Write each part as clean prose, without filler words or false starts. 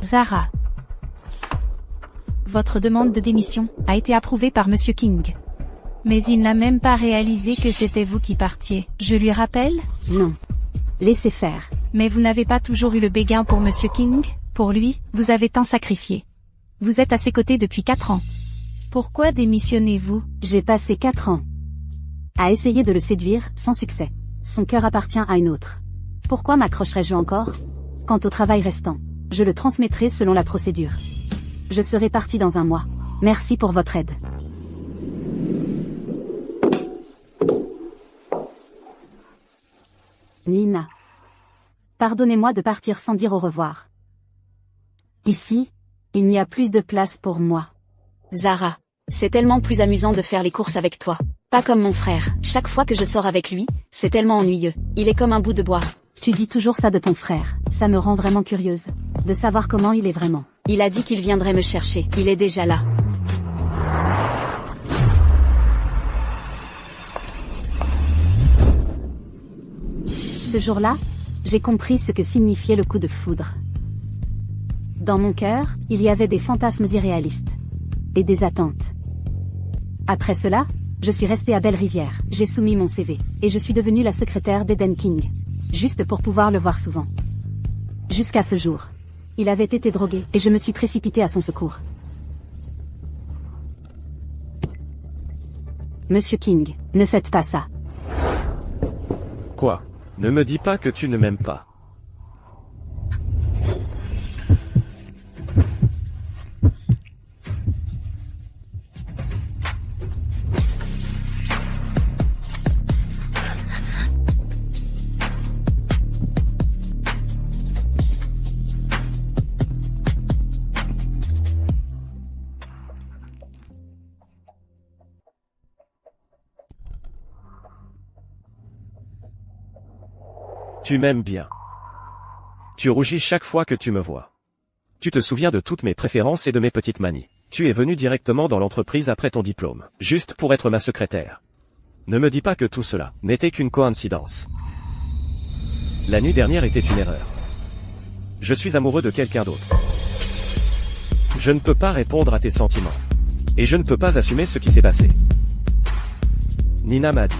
Zara. Votre demande de démission a été approuvée par Monsieur King. Mais il n'a même pas réalisé que c'était vous qui partiez. Je lui rappelle? Non. Laissez faire. Mais vous n'avez pas toujours eu le béguin pour Monsieur King? Pour lui, vous avez tant sacrifié. Vous êtes à ses côtés depuis 4 ans. Pourquoi démissionnez-vous? J'ai passé 4 ans à essayer de le séduire, sans succès. Son cœur appartient à une autre. Pourquoi m'accrocherais-je encore? Quant au travail restant, je le transmettrai selon la procédure. Je serai parti dans un mois. Merci pour votre aide. Nina. Pardonnez-moi de partir sans dire au revoir. Ici, il n'y a plus de place pour moi. Zara, c'est tellement plus amusant de faire les courses avec toi. Pas comme mon frère, chaque fois que je sors avec lui, c'est tellement ennuyeux. Il est comme un bout de bois. Tu dis toujours ça de ton frère. Ça me rend vraiment curieuse. De savoir comment il est vraiment. Il a dit qu'il viendrait me chercher. Il est déjà là. Ce jour-là, j'ai compris ce que signifiait le coup de foudre. Dans mon cœur, il y avait des fantasmes irréalistes. Et des attentes. Après cela, je suis restée à Belle-Rivière. J'ai soumis mon CV. Et je suis devenue la secrétaire d'Eden King. Juste pour pouvoir le voir souvent. Jusqu'à ce jour. Il avait été drogué, et je me suis précipitée à son secours. Monsieur King, ne faites pas ça. Quoi? Ne me dis pas que tu ne m'aimes pas. Tu m'aimes bien. Tu rougis chaque fois que tu me vois. Tu te souviens de toutes mes préférences et de mes petites manies. Tu es venu directement dans l'entreprise après ton diplôme, juste pour être ma secrétaire. Ne me dis pas que tout cela n'était qu'une coïncidence. La nuit dernière était une erreur. Je suis amoureux de quelqu'un d'autre. Je ne peux pas répondre à tes sentiments. Et je ne peux pas assumer ce qui s'est passé. Nina m'a dit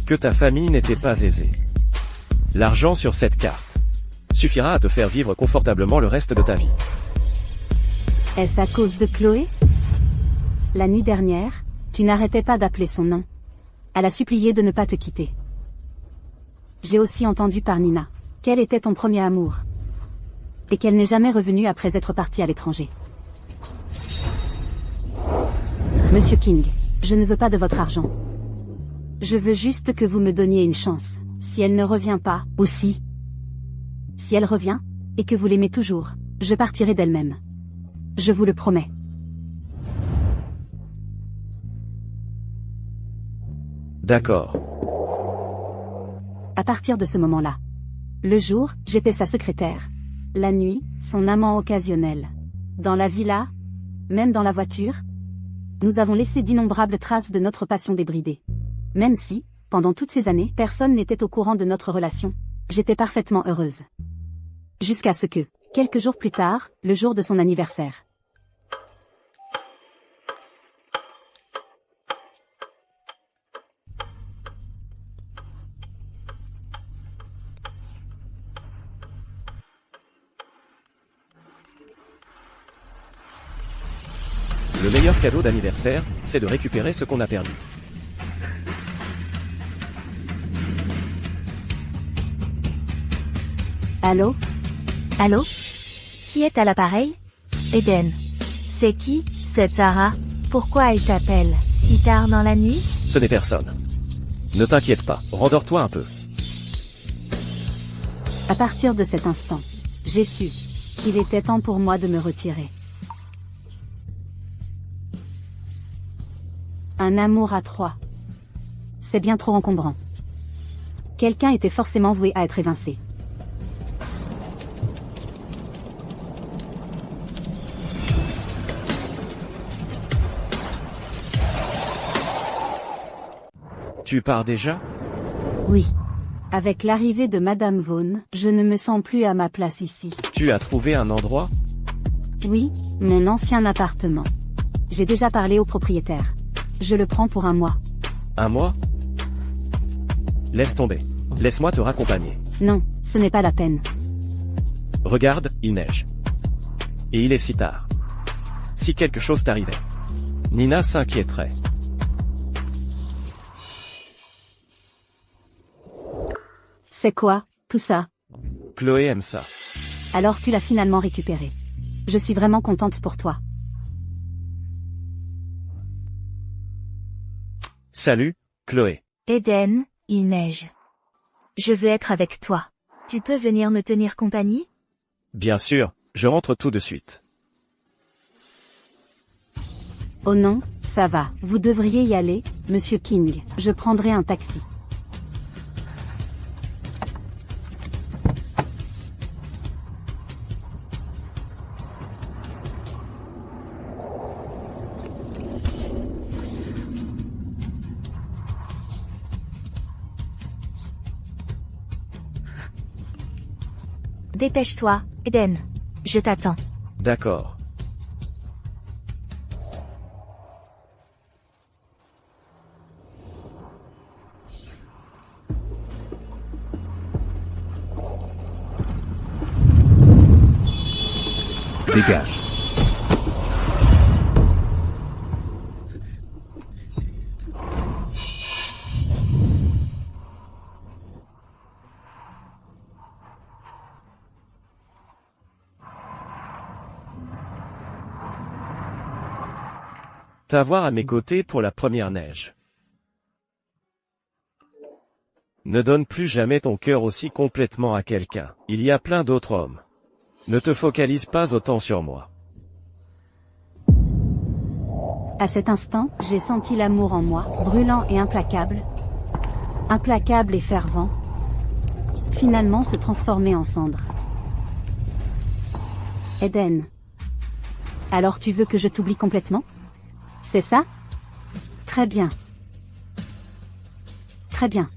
que ta famille n'était pas aisée. L'argent sur cette carte suffira à te faire vivre confortablement le reste de ta vie. Est-ce à cause de Chloé? La nuit dernière, tu n'arrêtais pas d'appeler son nom. Elle a supplié de ne pas te quitter. J'ai aussi entendu par Nina qu'elle était ton premier amour. Et qu'elle n'est jamais revenue après être partie à l'étranger. Monsieur King, je ne veux pas de votre argent. Je veux juste que vous me donniez une chance. Si elle ne revient pas, aussi. Si elle revient, et que vous l'aimez toujours, je partirai d'elle-même. Je vous le promets. D'accord. À partir de ce moment-là. Le jour, j'étais sa secrétaire. La nuit, son amant occasionnel. Dans la villa, même dans la voiture, nous avons laissé d'innombrables traces de notre passion débridée. Même si, pendant toutes ces années, personne n'était au courant de notre relation. J'étais parfaitement heureuse. Jusqu'à ce que, quelques jours plus tard, le jour de son anniversaire. Le meilleur cadeau d'anniversaire, c'est de récupérer ce qu'on a perdu. Allô? Allô? Qui est à l'appareil? Eden. C'est qui, cette Zara? Pourquoi elle t'appelle, si tard dans la nuit? Ce n'est personne. Ne t'inquiète pas, rendors-toi un peu. À partir de cet instant, j'ai su qu'il était temps pour moi de me retirer. Un amour à 3. C'est bien trop encombrant. Quelqu'un était forcément voué à être évincé. Tu pars déjà? Oui. Avec l'arrivée de Madame Vaughn, je ne me sens plus à ma place ici. Tu as trouvé un endroit? Oui, mon ancien appartement. J'ai déjà parlé au propriétaire. Je le prends pour un mois. Un mois? Laisse tomber. Laisse-moi te raccompagner. Non, ce n'est pas la peine. Regarde, il neige. Et il est si tard. Si quelque chose t'arrivait. Nina s'inquiéterait. C'est quoi, tout ça? Chloé aime ça. Alors tu l'as finalement récupéré. Je suis vraiment contente pour toi. Salut, Chloé. Eden, il neige. Je veux être avec toi. Tu peux venir me tenir compagnie? Bien sûr, je rentre tout de suite. Oh non, ça va. Vous devriez y aller, Monsieur King. Je prendrai un taxi. Dépêche-toi, Eden. Je t'attends. D'accord. Dégage. T'avoir à mes côtés pour la première neige. Ne donne plus jamais ton cœur aussi complètement à quelqu'un. Il y a plein d'autres hommes. Ne te focalise pas autant sur moi. À cet instant, j'ai senti l'amour en moi, brûlant et implacable. Implacable et fervent. Finalement se transformer en cendre. Eden. Alors tu veux que je t'oublie complètement? C'est ça? Très bien. Très bien.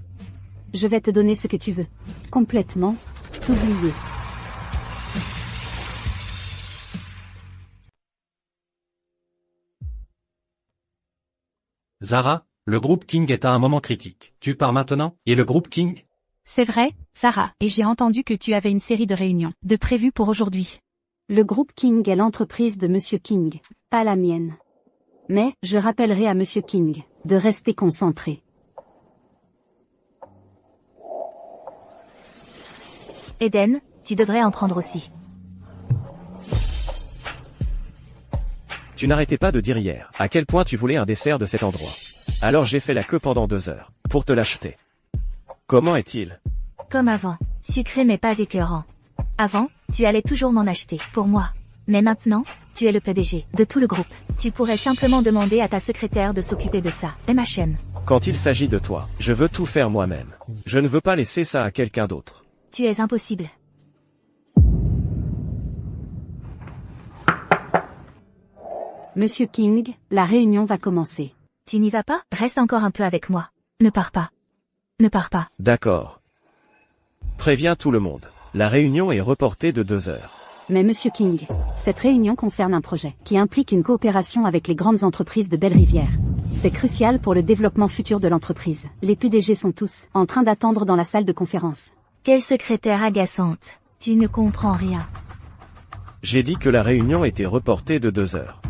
Je vais te donner ce que tu veux. Complètement, t'oublier. Zara, le groupe King est à un moment critique. Tu pars maintenant? Et le groupe King? C'est vrai, Sarah, et j'ai entendu que tu avais une série de réunions de prévues pour aujourd'hui. Le groupe King est l'entreprise de Monsieur King, pas la mienne. Mais, je rappellerai à Monsieur King, de rester concentré. Eden, tu devrais en prendre aussi. Tu n'arrêtais pas de dire hier à quel point tu voulais un dessert de cet endroit. Alors j'ai fait la queue pendant 2 heures, pour te l'acheter. Comment est-il? Comme avant, sucré mais pas écœurant. Avant, tu allais toujours m'en acheter, pour moi. Mais maintenant, tu es le PDG de tout le groupe. Tu pourrais simplement demander à ta secrétaire de s'occuper de ça. MHM. Quand il s'agit de toi, je veux tout faire moi-même. Je ne veux pas laisser ça à quelqu'un d'autre. Tu es impossible. Monsieur King, la réunion va commencer. Tu n'y vas pas? Reste encore un peu avec moi. Ne pars pas. Ne pars pas. D'accord. Préviens tout le monde. La réunion est reportée de 2 heures. Mais Monsieur King, cette réunion concerne un projet qui implique une coopération avec les grandes entreprises de Belle-Rivière. C'est crucial pour le développement futur de l'entreprise. Les PDG sont tous en train d'attendre dans la salle de conférence. Quelle secrétaire agaçante. Tu ne comprends rien. J'ai dit que la réunion était reportée de 2 heures.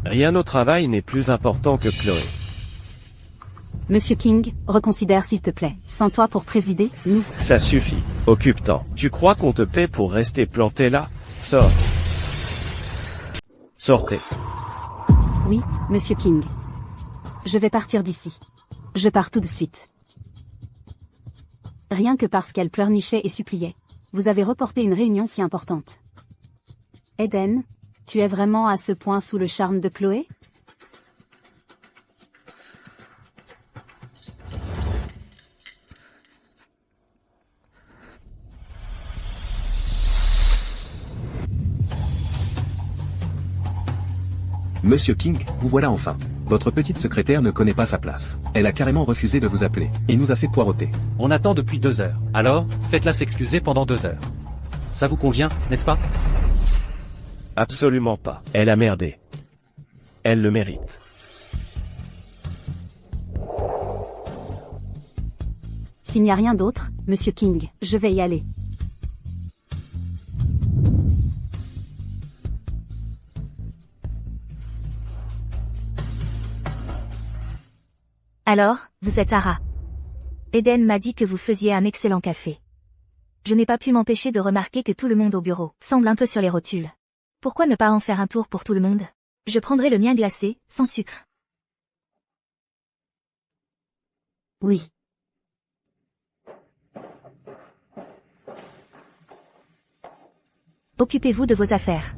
Rien au travail n'est plus important que Chloé. Monsieur King, reconsidère s'il te plaît. Sans toi pour présider, nous... Ça suffit. Occupe-t'en. Tu crois qu'on te paie pour rester planté là? Sors. Sortez. Oui, Monsieur King. Je vais partir d'ici. Je pars tout de suite. Rien que parce qu'elle pleurnichait et suppliait. Vous avez reporté une réunion si importante. Eden, tu es vraiment à ce point sous le charme de Chloé? Monsieur King, vous voilà enfin. Votre petite secrétaire ne connaît pas sa place. Elle a carrément refusé de vous appeler, et nous a fait poireauter. On attend depuis 2 heures. Alors, faites-la s'excuser pendant 2 heures. Ça vous convient, n'est-ce pas? Absolument pas. Elle a merdé. Elle le mérite. S'il n'y a rien d'autre, Monsieur King, je vais y aller. Alors, vous êtes Zara. Eden m'a dit que vous faisiez un excellent café. Je n'ai pas pu m'empêcher de remarquer que tout le monde au bureau semble un peu sur les rotules. Pourquoi ne pas en faire un tour pour tout le monde? Je prendrai le mien glacé, sans sucre. Oui. Occupez-vous de vos affaires.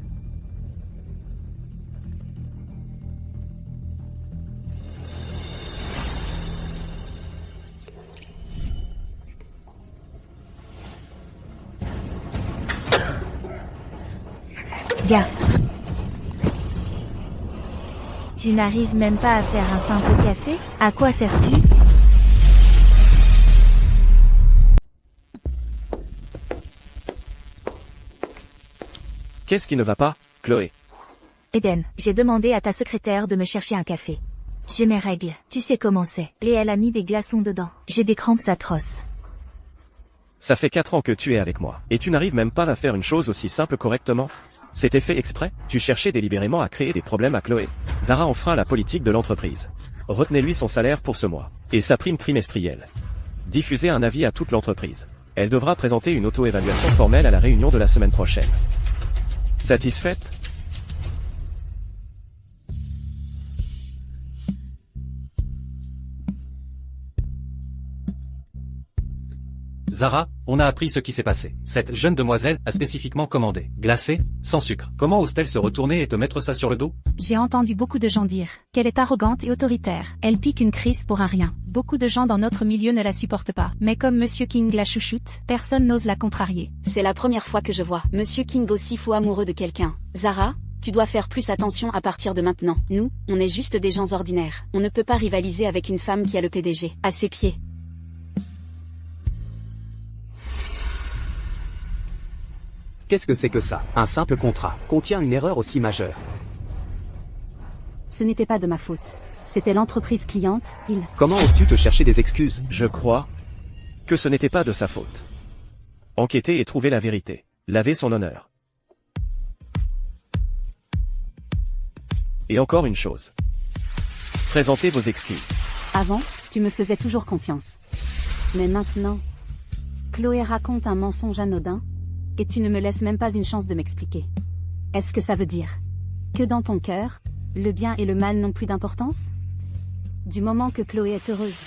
Garce. Tu n'arrives même pas à faire un simple café? À quoi sers-tu? Qu'est-ce qui ne va pas, Chloé? Eden, j'ai demandé à ta secrétaire de me chercher un café. J'ai mes règles, tu sais comment c'est. Et elle a mis des glaçons dedans. J'ai des crampes atroces. Ça fait 4 ans que tu es avec moi, et tu n'arrives même pas à faire une chose aussi simple correctement? C'était fait exprès? Tu cherchais délibérément à créer des problèmes à Chloé. Zara enfreint la politique de l'entreprise. Retenez-lui son salaire pour ce mois, et sa prime trimestrielle. Diffusez un avis à toute l'entreprise. Elle devra présenter une auto-évaluation formelle à la réunion de la semaine prochaine. Satisfaite? Zara, on a appris ce qui s'est passé. Cette jeune demoiselle a spécifiquement commandé glacé, sans sucre. Comment ose-t-elle se retourner et te mettre ça sur le dos? J'ai entendu beaucoup de gens dire qu'elle est arrogante et autoritaire. Elle pique une crise pour un rien. Beaucoup de gens dans notre milieu ne la supportent pas. Mais comme Monsieur King la chouchoute, personne n'ose la contrarier. C'est la première fois que je vois Monsieur King aussi fou amoureux de quelqu'un. Zara, tu dois faire plus attention à partir de maintenant. Nous, on est juste des gens ordinaires. On ne peut pas rivaliser avec une femme qui a le PDG à ses pieds. Qu'est-ce que c'est que ça? Un simple contrat contient une erreur aussi majeure. Ce n'était pas de ma faute. C'était l'entreprise cliente, il... Comment oses-tu te chercher des excuses? Je crois que ce n'était pas de sa faute. Enquêter et trouver la vérité. Laver son honneur. Et encore une chose. Présentez vos excuses. Avant, tu me faisais toujours confiance. Mais maintenant... Chloé raconte un mensonge anodin, et tu ne me laisses même pas une chance de m'expliquer. Est-ce que ça veut dire que dans ton cœur, le bien et le mal n'ont plus d'importance? Du moment que Chloé est heureuse.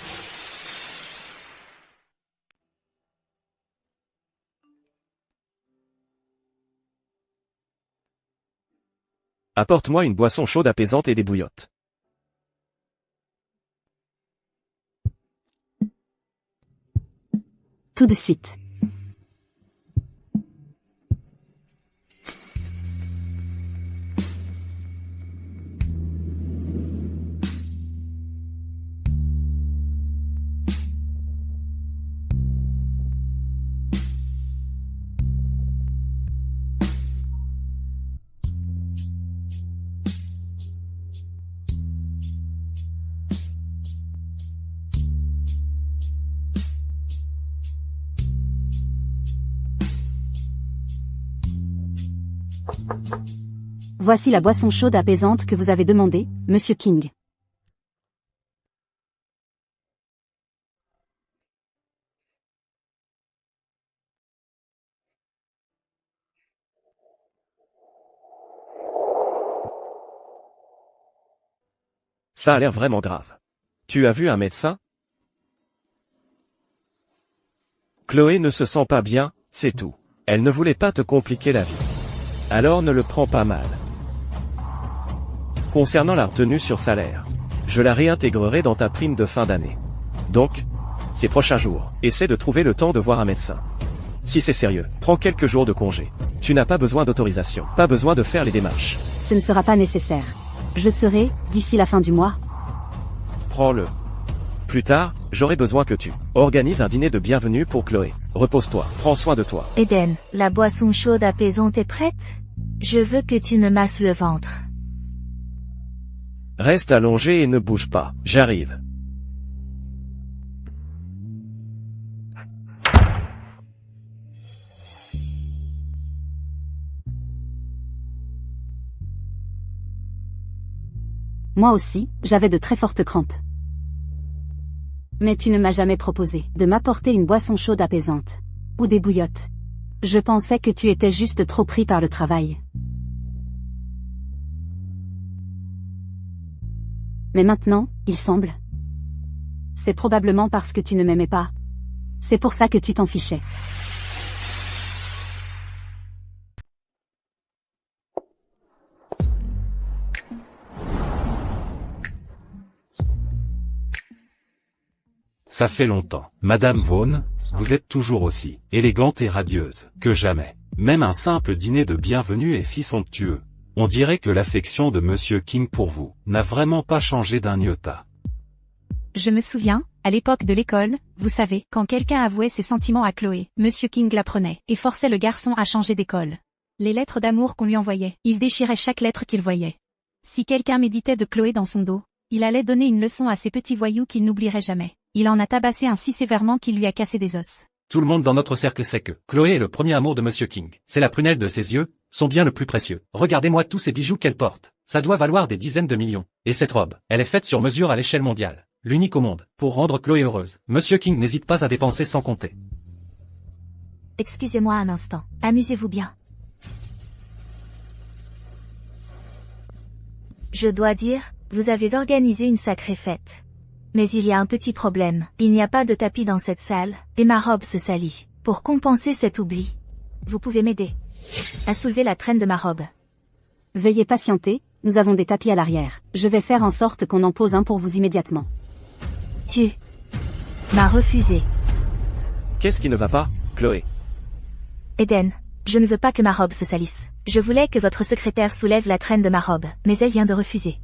Apporte-moi une boisson chaude apaisante et des bouillottes. Tout de suite. Voici la boisson chaude apaisante que vous avez demandée, Monsieur King. Ça a l'air vraiment grave. Tu as vu un médecin? Chloé ne se sent pas bien, c'est tout. Elle ne voulait pas te compliquer la vie. Alors ne le prends pas mal. Concernant la retenue sur salaire, je la réintégrerai dans ta prime de fin d'année. Donc, ces prochains jours, essaie de trouver le temps de voir un médecin. Si c'est sérieux, prends quelques jours de congé. Tu n'as pas besoin d'autorisation, pas besoin de faire les démarches. Ce ne sera pas nécessaire. Je serai, d'ici la fin du mois. Prends-le. Plus tard, j'aurai besoin que tu organises un dîner de bienvenue pour Chloé. Repose-toi, prends soin de toi. Eden, la boisson chaude apaisante est prête? Je veux que tu me masses le ventre. Reste allongé et ne bouge pas, j'arrive. Moi aussi, j'avais de très fortes crampes. Mais tu ne m'as jamais proposé de m'apporter une boisson chaude apaisante. Ou des bouillottes. Je pensais que tu étais juste trop pris par le travail. Mais maintenant, il semble. C'est probablement parce que tu ne m'aimais pas. C'est pour ça que tu t'en fichais. Ça fait longtemps. Madame Vaughn, vous êtes toujours aussi élégante et radieuse que jamais. Même un simple dîner de bienvenue est si somptueux. On dirait que l'affection de Monsieur King pour vous n'a vraiment pas changé d'un iota. Je me souviens, à l'époque de l'école, vous savez, quand quelqu'un avouait ses sentiments à Chloé, Monsieur King l'apprenait, et forçait le garçon à changer d'école. Les lettres d'amour qu'on lui envoyait, il déchirait chaque lettre qu'il voyait. Si quelqu'un méditait de Chloé dans son dos, il allait donner une leçon à ces petits voyous qu'il n'oublierait jamais. Il en a tabassé un si sévèrement qu'il lui a cassé des os. Tout le monde dans notre cercle sait que Chloé est le premier amour de Monsieur King. C'est la prunelle de ses yeux, son bien le plus précieux. Regardez-moi tous ces bijoux qu'elle porte. Ça doit valoir des dizaines de millions. Et cette robe, elle est faite sur mesure à l'échelle mondiale. L'unique au monde. Pour rendre Chloé heureuse, Monsieur King n'hésite pas à dépenser sans compter. Excusez-moi un instant. Amusez-vous bien. Je dois dire, vous avez organisé une sacrée fête. Mais il y a un petit problème. Il n'y a pas de tapis dans cette salle, et ma robe se salit. Pour compenser cet oubli, vous pouvez m'aider à soulever la traîne de ma robe. Veuillez patienter, nous avons des tapis à l'arrière. Je vais faire en sorte qu'on en pose un pour vous immédiatement. Tu m'as refusé. Qu'est-ce qui ne va pas, Chloé? Eden, je ne veux pas que ma robe se salisse. Je voulais que votre secrétaire soulève la traîne de ma robe, mais elle vient de refuser.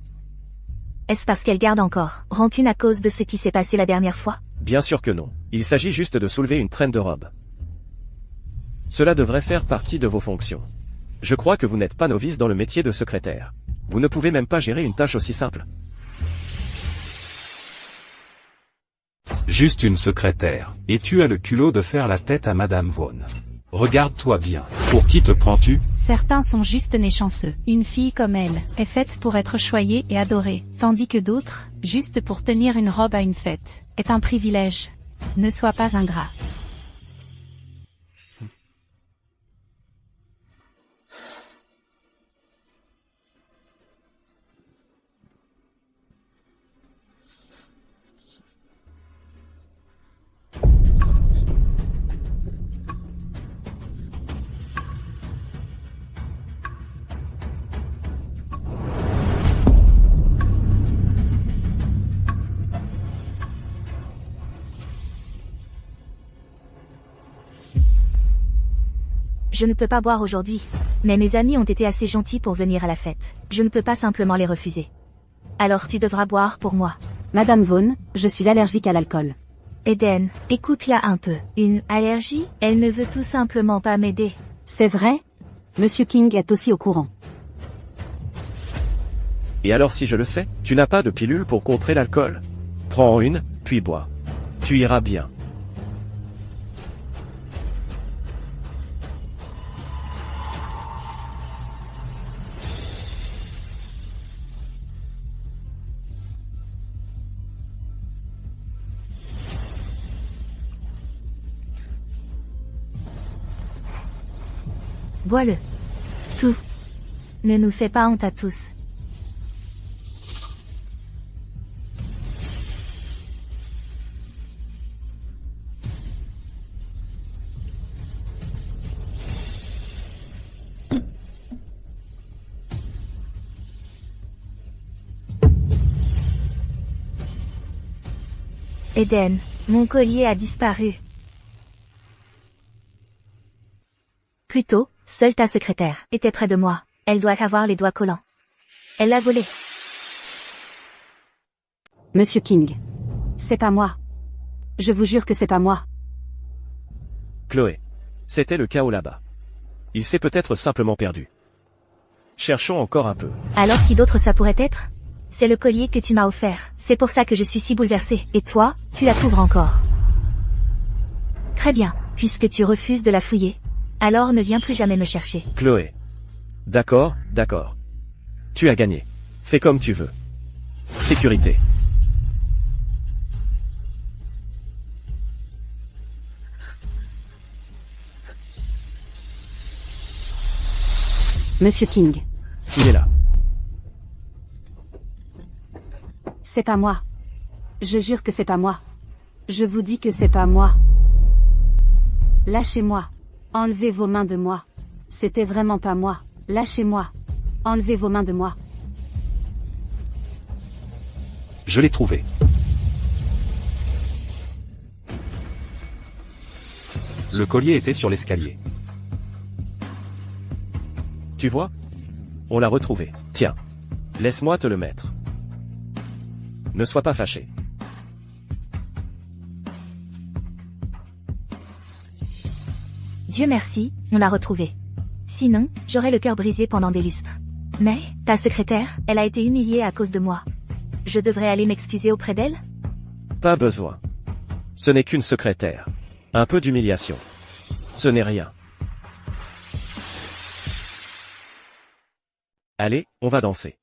Est-ce parce qu'elle garde encore rancune à cause de ce qui s'est passé la dernière fois? Bien sûr que non. Il s'agit juste de soulever une traîne de robe. Cela devrait faire partie de vos fonctions. Je crois que vous n'êtes pas novice dans le métier de secrétaire. Vous ne pouvez même pas gérer une tâche aussi simple. Juste une secrétaire, et tu as le culot de faire la tête à Madame Vaughn. Regarde-toi bien. Pour qui te prends-tu? Certains sont juste nés chanceux. Une fille comme elle, est faite pour être choyée et adorée, tandis que d'autres, juste pour tenir une robe à une fête, est un privilège. Ne sois pas ingrat. Je ne peux pas boire aujourd'hui. Mais mes amis ont été assez gentils pour venir à la fête. Je ne peux pas simplement les refuser. Alors tu devras boire pour moi. Madame Vaughn, je suis allergique à l'alcool. Eden, écoute-la un peu. Une allergie? Elle ne veut tout simplement pas m'aider. C'est vrai? Monsieur King est aussi au courant. Et alors si je le sais, tu n'as pas de pilule pour contrer l'alcool? Prends une, puis bois. Tu iras bien. Bois-le. Tout. Ne nous fais pas honte à tous. Eden, mon collier a disparu. Plutôt, seule ta secrétaire était près de moi. Elle doit avoir les doigts collants. Elle l'a volé. Monsieur King. C'est pas moi. Je vous jure que c'est pas moi. Chloé. C'était le chaos là-bas. Il s'est peut-être simplement perdu. Cherchons encore un peu. Alors qui d'autre ça pourrait être? C'est le collier que tu m'as offert. C'est pour ça que je suis si bouleversée. Et toi, tu la trouveras encore. Très bien, puisque tu refuses de la fouiller. Alors ne viens plus jamais me chercher. Chloé. D'accord, d'accord. Tu as gagné. Fais comme tu veux. Sécurité. Monsieur King, Il est là. c'est pas moi. Je jure que c'est pas moi. Je vous dis que c'est pas moi. Lâchez-moi. Enlevez vos mains de moi. C'était vraiment pas moi. Lâchez-moi. Enlevez vos mains de moi. Je l'ai trouvé. Le collier était sur l'escalier. Tu vois? On l'a retrouvé. Tiens. Laisse-moi te le mettre. Ne sois pas fâché. Dieu merci, on l'a retrouvé. Sinon, j'aurais le cœur brisé pendant des lustres. Mais, ta secrétaire, elle a été humiliée à cause de moi. Je devrais aller m'excuser auprès d'elle? Pas besoin. Ce n'est qu'une secrétaire. Un peu d'humiliation. Ce n'est rien. Allez, on va danser.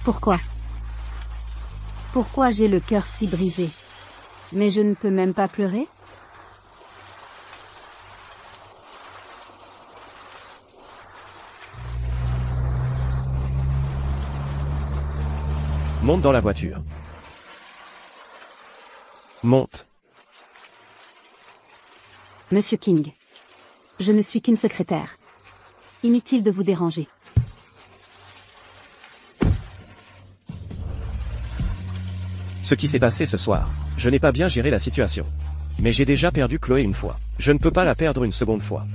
Pourquoi? Pourquoi j'ai le cœur si brisé? Mais je ne peux même pas pleurer? Monte dans la voiture. Monte. Monsieur King. Je ne suis qu'une secrétaire. Inutile de vous déranger. Ce qui s'est passé ce soir. Je n'ai pas bien géré la situation. Mais j'ai déjà perdu Chloé une fois. Je ne peux pas la perdre une seconde fois.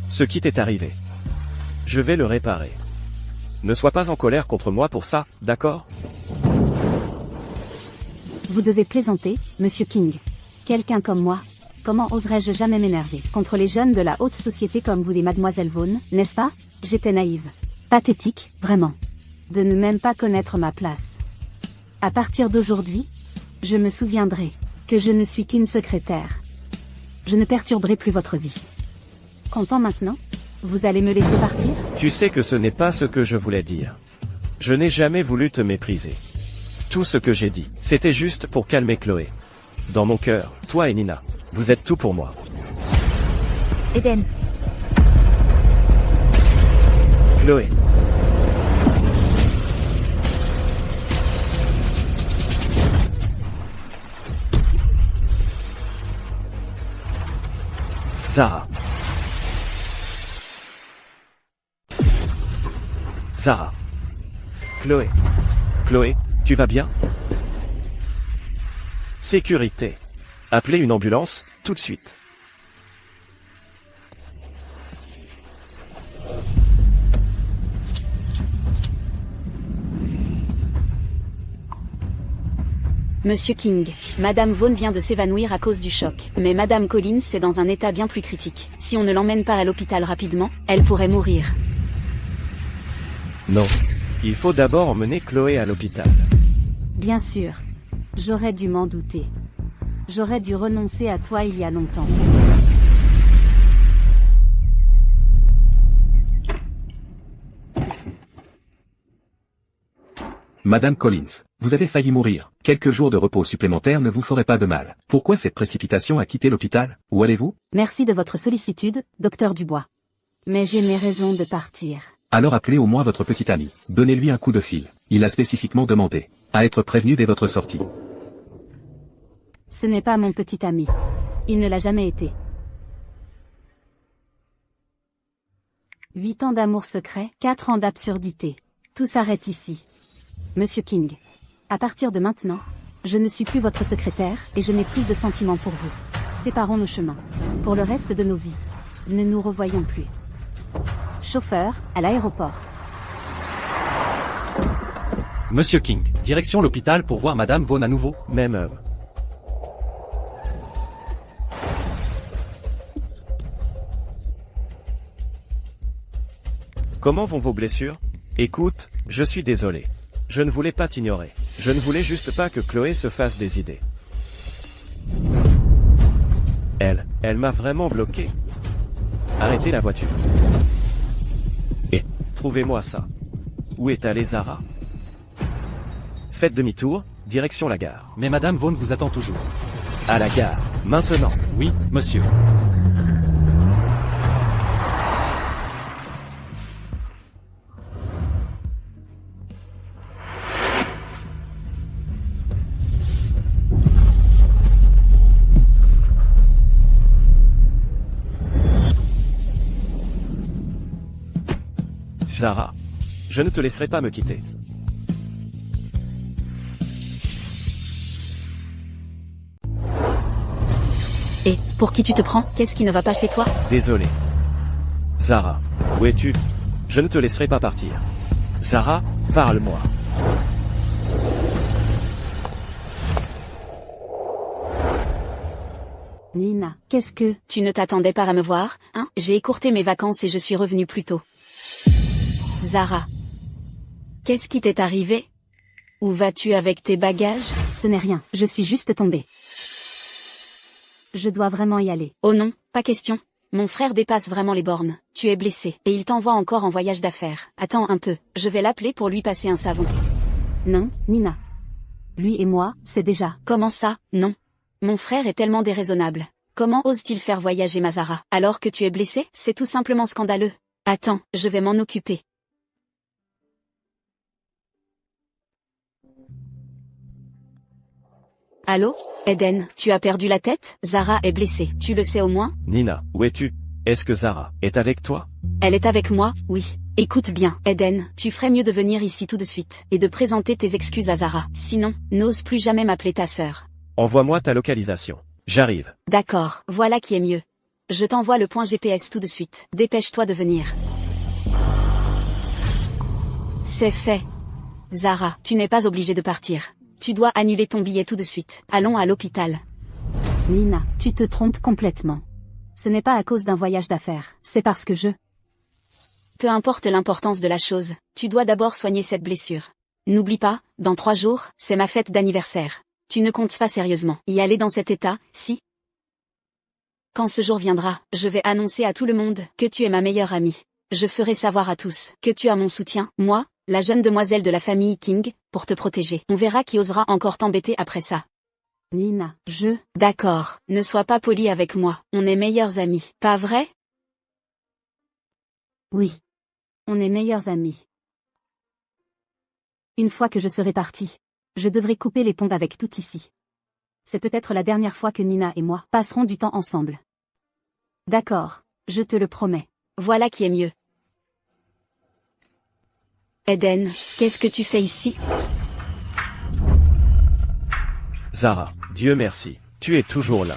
Ce qui t'est arrivé. Je vais le réparer. Ne sois pas en colère contre moi pour ça, d'accord? Vous devez plaisanter, Monsieur King. Quelqu'un comme moi. Comment oserais-je jamais m'énerver contre les jeunes de la haute société comme vous des Mademoiselle Vaughn, n'est-ce pas? J'étais naïve. Pathétique, vraiment. De ne même pas connaître ma place. À partir d'aujourd'hui, je me souviendrai que je ne suis qu'une secrétaire. Je ne perturberai plus votre vie. Content maintenant? Vous allez me laisser partir? Tu sais que ce n'est pas ce que je voulais dire. Je n'ai jamais voulu te mépriser. Tout ce que j'ai dit, c'était juste pour calmer Chloé. Dans mon cœur, toi et Nina, vous êtes tout pour moi. Eden. Chloé. Zara. Zara. Chloé. Chloé, tu vas bien? Sécurité. Appelez une ambulance, tout de suite. Monsieur King, Madame Vaughn vient de s'évanouir à cause du choc. Mais Madame Collins est dans un état bien plus critique. Si on ne l'emmène pas à l'hôpital rapidement, elle pourrait mourir. Non. Il faut d'abord emmener Chloé à l'hôpital. Bien sûr. J'aurais dû m'en douter. J'aurais dû renoncer à toi il y a longtemps. Madame Collins, vous avez failli mourir. Quelques jours de repos supplémentaires ne vous feraient pas de mal. Pourquoi cette précipitation à quitter l'hôpital? Où allez-vous? Merci de votre sollicitude, docteur Dubois. Mais j'ai mes raisons de partir. Alors appelez au moins votre petit ami. Donnez-lui un coup de fil. Il a spécifiquement demandé à être prévenu dès votre sortie. Ce n'est pas mon petit ami. Il ne l'a jamais été. 8 ans d'amour secret, 4 ans d'absurdité. Tout s'arrête ici. Monsieur King. À partir de maintenant, je ne suis plus votre secrétaire et je n'ai plus de sentiments pour vous. Séparons nos chemins. Pour le reste de nos vies, ne nous revoyons plus. Chauffeur, à l'aéroport. Monsieur King, direction l'hôpital pour voir Madame Vaughn à nouveau. Même œuvre. Comment vont vos blessures? Écoute, je suis désolé. Je ne voulais pas t'ignorer. Je ne voulais juste pas que Chloé se fasse des idées. Elle m'a vraiment bloqué. Arrêtez la voiture. Et, trouvez-moi ça. Où est allée Zara? Faites demi-tour, direction la gare. Mais Madame Vaughn vous attend toujours. À la gare, maintenant. Oui, monsieur. Zara, je ne te laisserai pas me quitter. Et, pour qui tu te prends? Qu'est-ce qui ne va pas chez toi? Désolé. Zara, où es-tu? Je ne te laisserai pas partir. Zara, parle-moi. Nina, qu'est-ce que... Tu ne t'attendais pas à me voir, hein? J'ai écourté mes vacances et je suis revenue plus tôt. Zara. Qu'est-ce qui t'est arrivé? Où vas-tu avec tes bagages? Ce n'est rien, je suis juste tombée. Je dois vraiment y aller. Oh non, pas question. Mon frère dépasse vraiment les bornes. Tu es blessé, et il t'envoie encore en voyage d'affaires. Attends un peu, je vais l'appeler pour lui passer un savon. Non, Nina. Lui et moi, c'est déjà... Comment ça? Non. Mon frère est tellement déraisonnable. Comment ose-t-il faire voyager ma Zara? Alors que tu es blessé? C'est tout simplement scandaleux. Attends, je vais m'en occuper. Allô? Eden, tu as perdu la tête? Zara est blessée, tu le sais au moins? Nina, où es-tu? Est-ce que Zara est avec toi? Elle est avec moi, oui. Écoute bien, Eden, tu ferais mieux de venir ici tout de suite, et de présenter tes excuses à Zara. Sinon, n'ose plus jamais m'appeler ta sœur. Envoie-moi ta localisation. J'arrive. D'accord, voilà qui est mieux. Je t'envoie le point GPS tout de suite. Dépêche-toi de venir. C'est fait. Zara, tu n'es pas obligée de partir. Tu dois annuler ton billet tout de suite. Allons à l'hôpital. Nina, tu te trompes complètement. Ce n'est pas à cause d'un voyage d'affaires, c'est parce que je... Peu importe l'importance de la chose, tu dois d'abord soigner cette blessure. N'oublie pas, dans 3 jours, c'est ma fête d'anniversaire. Tu ne comptes pas sérieusement y aller dans cet état, si? Quand ce jour viendra, je vais annoncer à tout le monde que tu es ma meilleure amie. Je ferai savoir à tous que tu as mon soutien, moi, la jeune demoiselle de la famille King, pour te protéger. On verra qui osera encore t'embêter après ça. Nina, je... D'accord, ne sois pas poli avec moi, on est meilleurs amis, pas vrai? Oui. On est meilleurs amis. Une fois que je serai partie, je devrai couper les ponts avec tout ici. C'est peut-être la dernière fois que Nina et moi passerons du temps ensemble. D'accord, je te le promets. Voilà qui est mieux. Eden, qu'est-ce que tu fais ici? Zara, Dieu merci, tu es toujours là.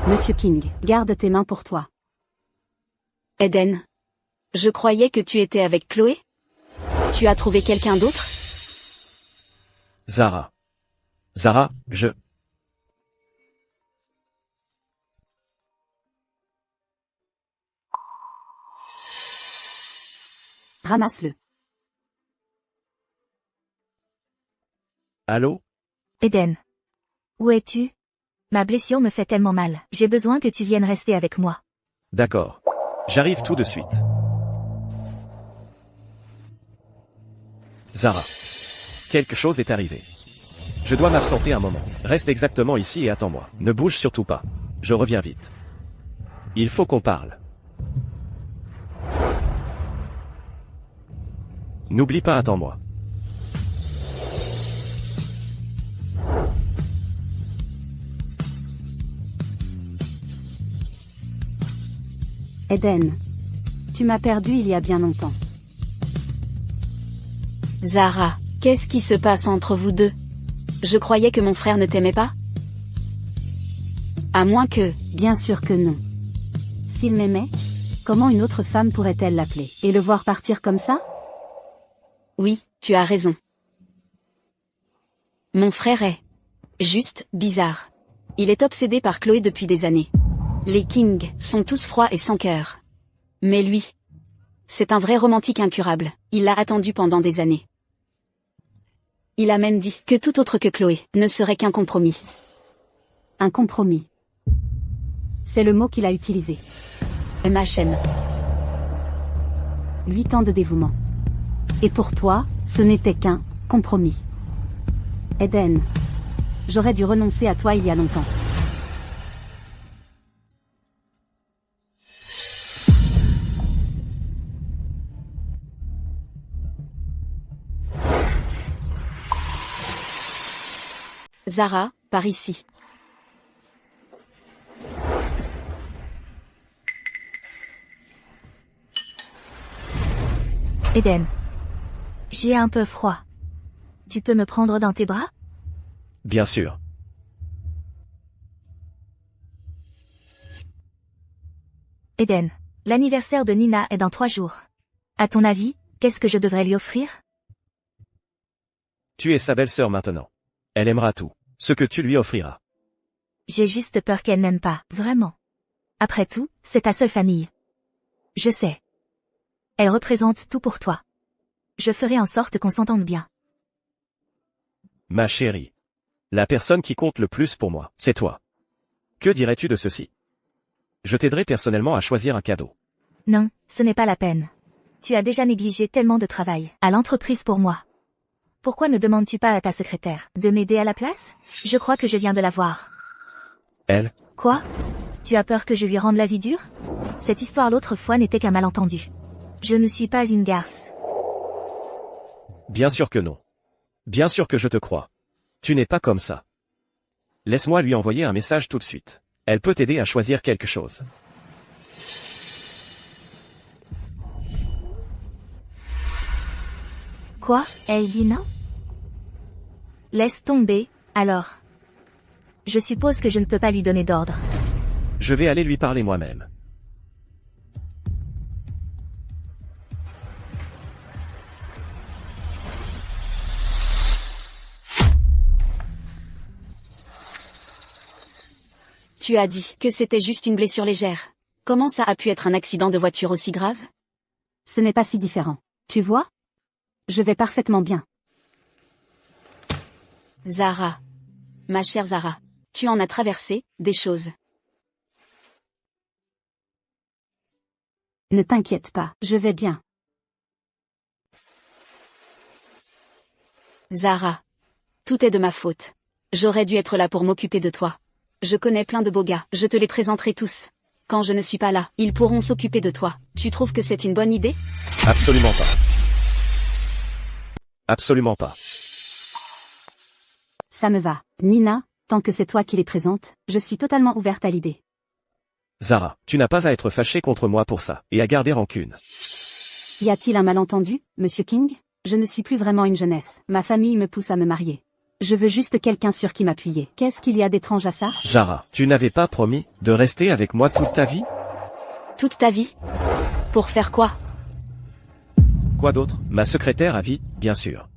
Monsieur King, garde tes mains pour toi. Eden, je croyais que tu étais avec Chloé? Tu as trouvé quelqu'un d'autre? Zara. Zara, je... Ramasse-le. Allô? Eden. Où es-tu? Ma blessure me fait tellement mal. J'ai besoin que tu viennes rester avec moi. D'accord. J'arrive tout de suite. Zara. Quelque chose est arrivé. Je dois m'absenter un moment. Reste exactement ici et attends-moi. Ne bouge surtout pas. Je reviens vite. Il faut qu'on parle. N'oublie pas, attends-moi. Eden. Tu m'as perdu il y a bien longtemps. Zara, qu'est-ce qui se passe entre vous deux? Je croyais que mon frère ne t'aimait pas? À moins que... Bien sûr que non. S'il m'aimait, comment une autre femme pourrait-elle l'appeler? Et le voir partir comme ça? Oui, tu as raison. Mon frère est... juste bizarre. Il est obsédé par Chloé depuis des années. Les King sont tous froids et sans cœur. Mais lui... c'est un vrai romantique incurable. Il l'a attendu pendant des années. Il a même dit que tout autre que Chloé ne serait qu'un compromis. Un compromis. C'est le mot qu'il a utilisé. MHM. 8 ans de dévouement. Et pour toi, ce n'était qu'un compromis. Eden. J'aurais dû renoncer à toi il y a longtemps. Zara, par ici. Eden. J'ai un peu froid. Tu peux me prendre dans tes bras? Bien sûr. Eden. L'anniversaire de Nina est dans 3 jours. À ton avis, qu'est-ce que je devrais lui offrir? Tu es sa belle-sœur maintenant. Elle aimera tout. Ce que tu lui offriras. J'ai juste peur qu'elle n'aime pas, vraiment. Après tout, c'est ta seule famille. Je sais. Elle représente tout pour toi. Je ferai en sorte qu'on s'entende bien. Ma chérie. La personne qui compte le plus pour moi, c'est toi. Que dirais-tu de ceci? Je t'aiderai personnellement à choisir un cadeau. Non, ce n'est pas la peine. Tu as déjà négligé tellement de travail à l'entreprise pour moi. Pourquoi ne demandes-tu pas à ta secrétaire de m'aider à la place? Je crois que je viens de la voir. Elle? Quoi? Tu as peur que je lui rende la vie dure? Cette histoire l'autre fois n'était qu'un malentendu. Je ne suis pas une garce. Bien sûr que non. Bien sûr que je te crois. Tu n'es pas comme ça. Laisse-moi lui envoyer un message tout de suite. Elle peut t'aider à choisir quelque chose. Quoi? Elle dit non? Laisse tomber, alors. Je suppose que je ne peux pas lui donner d'ordre. Je vais aller lui parler moi-même. Tu as dit que c'était juste une blessure légère. Comment ça a pu être un accident de voiture aussi grave? Ce n'est pas si différent. Tu vois? Je vais parfaitement bien. Zara. Ma chère Zara. Tu en as traversé des choses. Ne t'inquiète pas, je vais bien. Zara. Tout est de ma faute. J'aurais dû être là pour m'occuper de toi. Je connais plein de beaux gars, je te les présenterai tous. Quand je ne suis pas là, ils pourront s'occuper de toi. Tu trouves que c'est une bonne idée? Absolument pas. Absolument pas. Ça me va. Nina, tant que c'est toi qui les présentes, je suis totalement ouverte à l'idée. Zara, tu n'as pas à être fâchée contre moi pour ça, et à garder rancune. Y a-t-il un malentendu, Monsieur King? Je ne suis plus vraiment une jeunesse. Ma famille me pousse à me marier. Je veux juste quelqu'un sur qui m'appuyer. Qu'est-ce qu'il y a d'étrange à ça? Zara, tu n'avais pas promis de rester avec moi toute ta vie? Toute ta vie? Pour faire quoi? Quoi d'autre? Ma secrétaire à vie, bien sûr.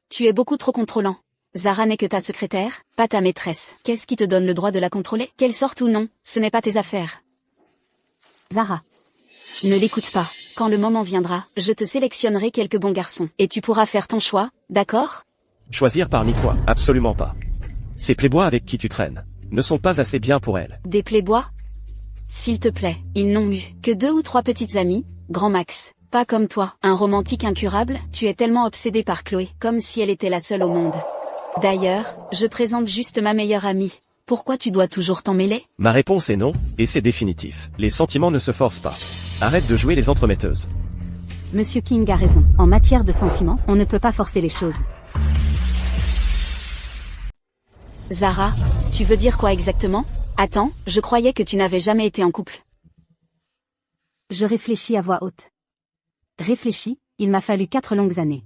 Tu es beaucoup trop contrôlant. Zara n'est que ta secrétaire, pas ta maîtresse. Qu'est-ce qui te donne le droit de la contrôler? Qu'elle sorte ou non, ce n'est pas tes affaires. Zara. Ne l'écoute pas. Quand le moment viendra, je te sélectionnerai quelques bons garçons. Et tu pourras faire ton choix, d'accord? Choisir parmi quoi? Absolument pas. Ces playboys avec qui tu traînes ne sont pas assez bien pour elle. Des playboys? S'il te plaît, ils n'ont eu que 2 ou 3 petites amies, grand max. Pas comme toi, un romantique incurable, tu es tellement obsédé par Chloé, comme si elle était la seule au monde. D'ailleurs, je présente juste ma meilleure amie. Pourquoi tu dois toujours t'en mêler? Ma réponse est non, et c'est définitif. Les sentiments ne se forcent pas. Arrête de jouer les entremetteuses. Monsieur King a raison. En matière de sentiments, on ne peut pas forcer les choses. Zara, tu veux dire quoi exactement? Attends, je croyais que tu n'avais jamais été en couple. Je réfléchis à voix haute. Réfléchis, il m'a fallu 4 longues années.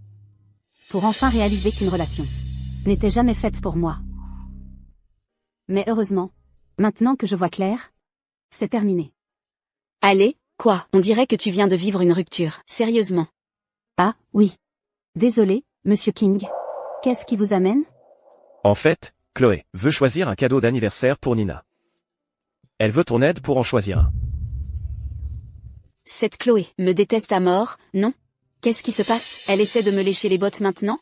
Pour enfin réaliser qu'une relation n'était jamais faite pour moi. Mais heureusement, maintenant que je vois clair, c'est terminé. Allez, quoi? On dirait que tu viens de vivre une rupture. Sérieusement. Ah, oui. Désolé, Monsieur King. Qu'est-ce qui vous amène? En fait, Chloé veut choisir un cadeau d'anniversaire pour Nina. Elle veut ton aide pour en choisir un. Cette Chloé me déteste à mort, non? Qu'est-ce qui se passe? Elle essaie de me lécher les bottes maintenant?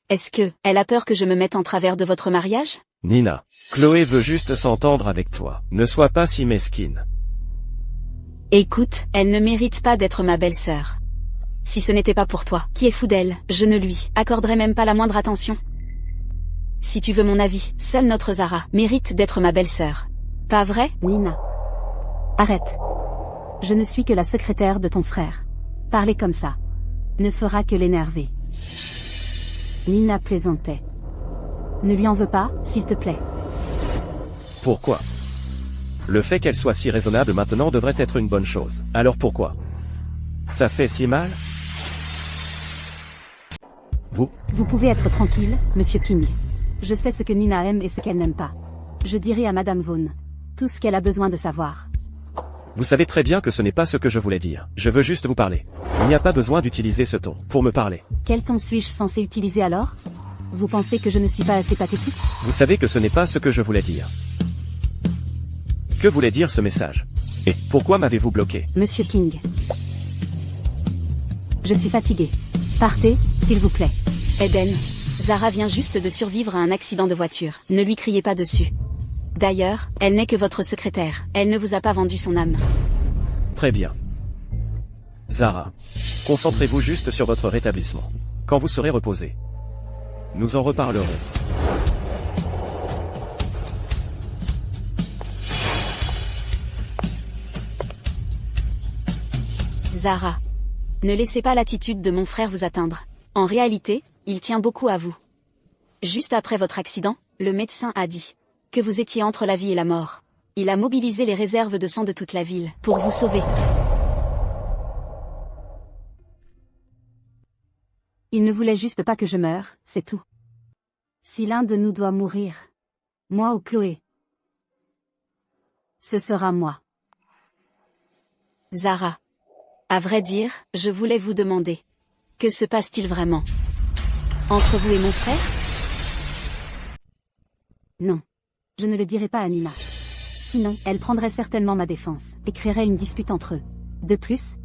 Est-ce que elle a peur que je me mette en travers de votre mariage? Nina, Chloé veut juste s'entendre avec toi. Ne sois pas si mesquine. Écoute, elle ne mérite pas d'être ma belle-sœur. Si ce n'était pas pour toi, qui est fou d'elle, je ne lui accorderais même pas la moindre attention. Si tu veux mon avis, seule notre Zara mérite d'être ma belle-sœur. Pas vrai? Nina. Arrête. Je ne suis que la secrétaire de ton frère. Parler comme ça ne fera que l'énerver. Nina plaisantait. Ne lui en veux pas, s'il te plaît. Pourquoi? Le fait qu'elle soit si raisonnable maintenant devrait être une bonne chose. Alors pourquoi? Ça fait si mal? Vous pouvez être tranquille, Monsieur King. Je sais ce que Nina aime et ce qu'elle n'aime pas. Je dirai à Madame Vaughn tout ce qu'elle a besoin de savoir. Vous savez très bien que ce n'est pas ce que je voulais dire. Je veux juste vous parler. Il n'y a pas besoin d'utiliser ce ton pour me parler. Quel ton suis-je censé utiliser alors? Vous pensez que je ne suis pas assez pathétique? Vous savez que ce n'est pas ce que je voulais dire. Que voulait dire ce message? Et pourquoi m'avez-vous bloqué? Monsieur King. Je suis fatiguée. Partez, s'il vous plaît. Eden, Zara vient juste de survivre à un accident de voiture. Ne lui criez pas dessus. D'ailleurs, elle n'est que votre secrétaire. Elle ne vous a pas vendu son âme. Très bien. Zara, concentrez-vous juste sur votre rétablissement. Quand vous serez reposé, nous en reparlerons. Zara, ne laissez pas l'attitude de mon frère vous atteindre. En réalité, il tient beaucoup à vous. Juste après votre accident, le médecin a dit que vous étiez entre la vie et la mort. Il a mobilisé les réserves de sang de toute la ville pour vous sauver. Il ne voulait juste pas que je meure, c'est tout. Si l'un de nous doit mourir, moi ou Chloé, ce sera moi. Zara, à vrai dire, je voulais vous demander, que se passe-t-il vraiment entre vous et mon frère? Non. Je ne le dirai pas à Nina. Sinon, elle prendrait certainement ma défense et créerait une dispute entre eux. De plus,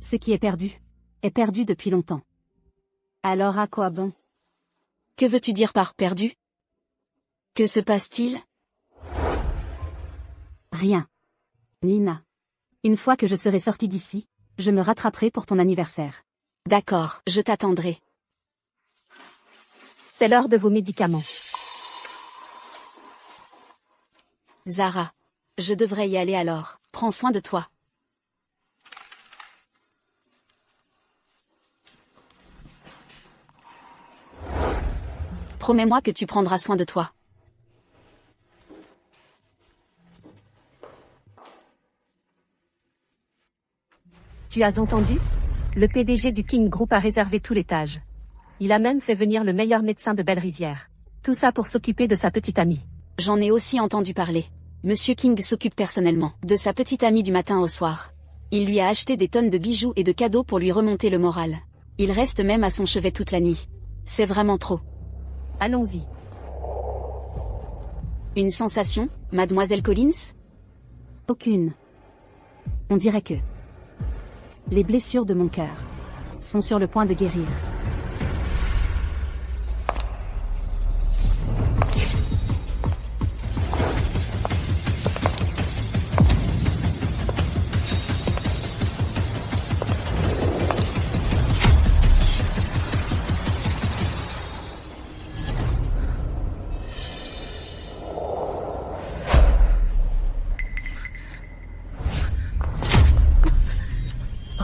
ce qui est perdu depuis longtemps. Alors à quoi bon? Que veux-tu dire par perdu? Que se passe-t-il? Rien. Nina. Une fois que je serai sortie d'ici, je me rattraperai pour ton anniversaire. D'accord, je t'attendrai. C'est l'heure de vos médicaments. Zara, je devrais y aller alors. Prends soin de toi. Promets-moi que tu prendras soin de toi. Tu as entendu? Le PDG du King Group a réservé tout l'étage. Il a même fait venir le meilleur médecin de Belle-Rivière. Tout ça pour s'occuper de sa petite amie. J'en ai aussi entendu parler. Monsieur King s'occupe personnellement de sa petite amie du matin au soir. Il lui a acheté des tonnes de bijoux et de cadeaux pour lui remonter le moral. Il reste même à son chevet toute la nuit. C'est vraiment trop. Allons-y. Une sensation, mademoiselle Collins? Aucune. On dirait que les blessures de mon cœur sont sur le point de guérir.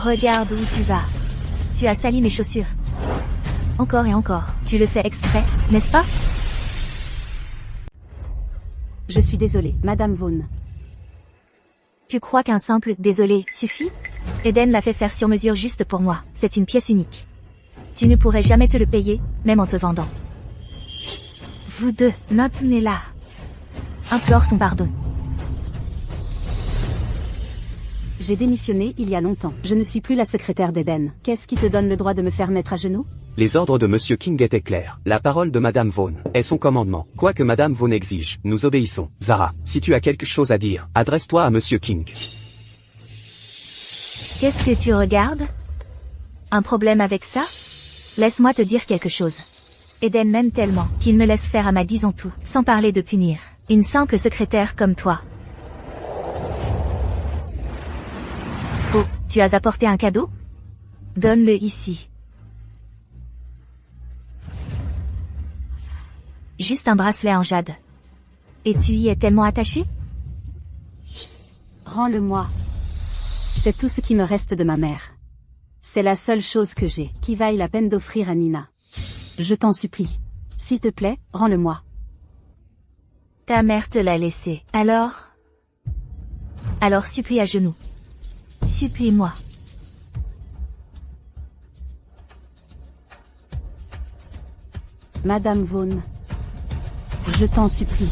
Regarde où tu vas. Tu as sali mes chaussures. Encore et encore. Tu le fais exprès, n'est-ce pas? Je suis désolée, Madame Vaughn. Tu crois qu'un simple « désolé » suffit? Eden l'a fait faire sur mesure juste pour moi. C'est une pièce unique. Tu ne pourrais jamais te le payer, même en te vendant. Vous deux, maintenez-la. Implore son pardon. J'ai démissionné il y a longtemps. Je ne suis plus la secrétaire d'Eden. Qu'est-ce qui te donne le droit de me faire mettre à genoux? Les ordres de Monsieur King étaient clairs. La parole de Madame Vaughn est son commandement. Quoi que Madame Vaughn exige, nous obéissons. Zara, si tu as quelque chose à dire, adresse-toi à Monsieur King. Qu'est-ce que tu regardes? Un problème avec ça? Laisse-moi te dire quelque chose. Eden m'aime tellement qu'il me laisse faire à ma guise en tout, sans parler de punir. Une simple secrétaire comme toi. Oh, tu as apporté un cadeau? Donne-le ici. Juste un bracelet en jade. Et tu y es tellement attaché? Rends-le-moi. C'est tout ce qui me reste de ma mère. C'est la seule chose que j'ai, qui vaille la peine d'offrir à Nina. Je t'en supplie. S'il te plaît, rends-le-moi. Ta mère te l'a laissé. Alors supplie à genoux. Supplie-moi. Madame Vaughn. Je t'en supplie.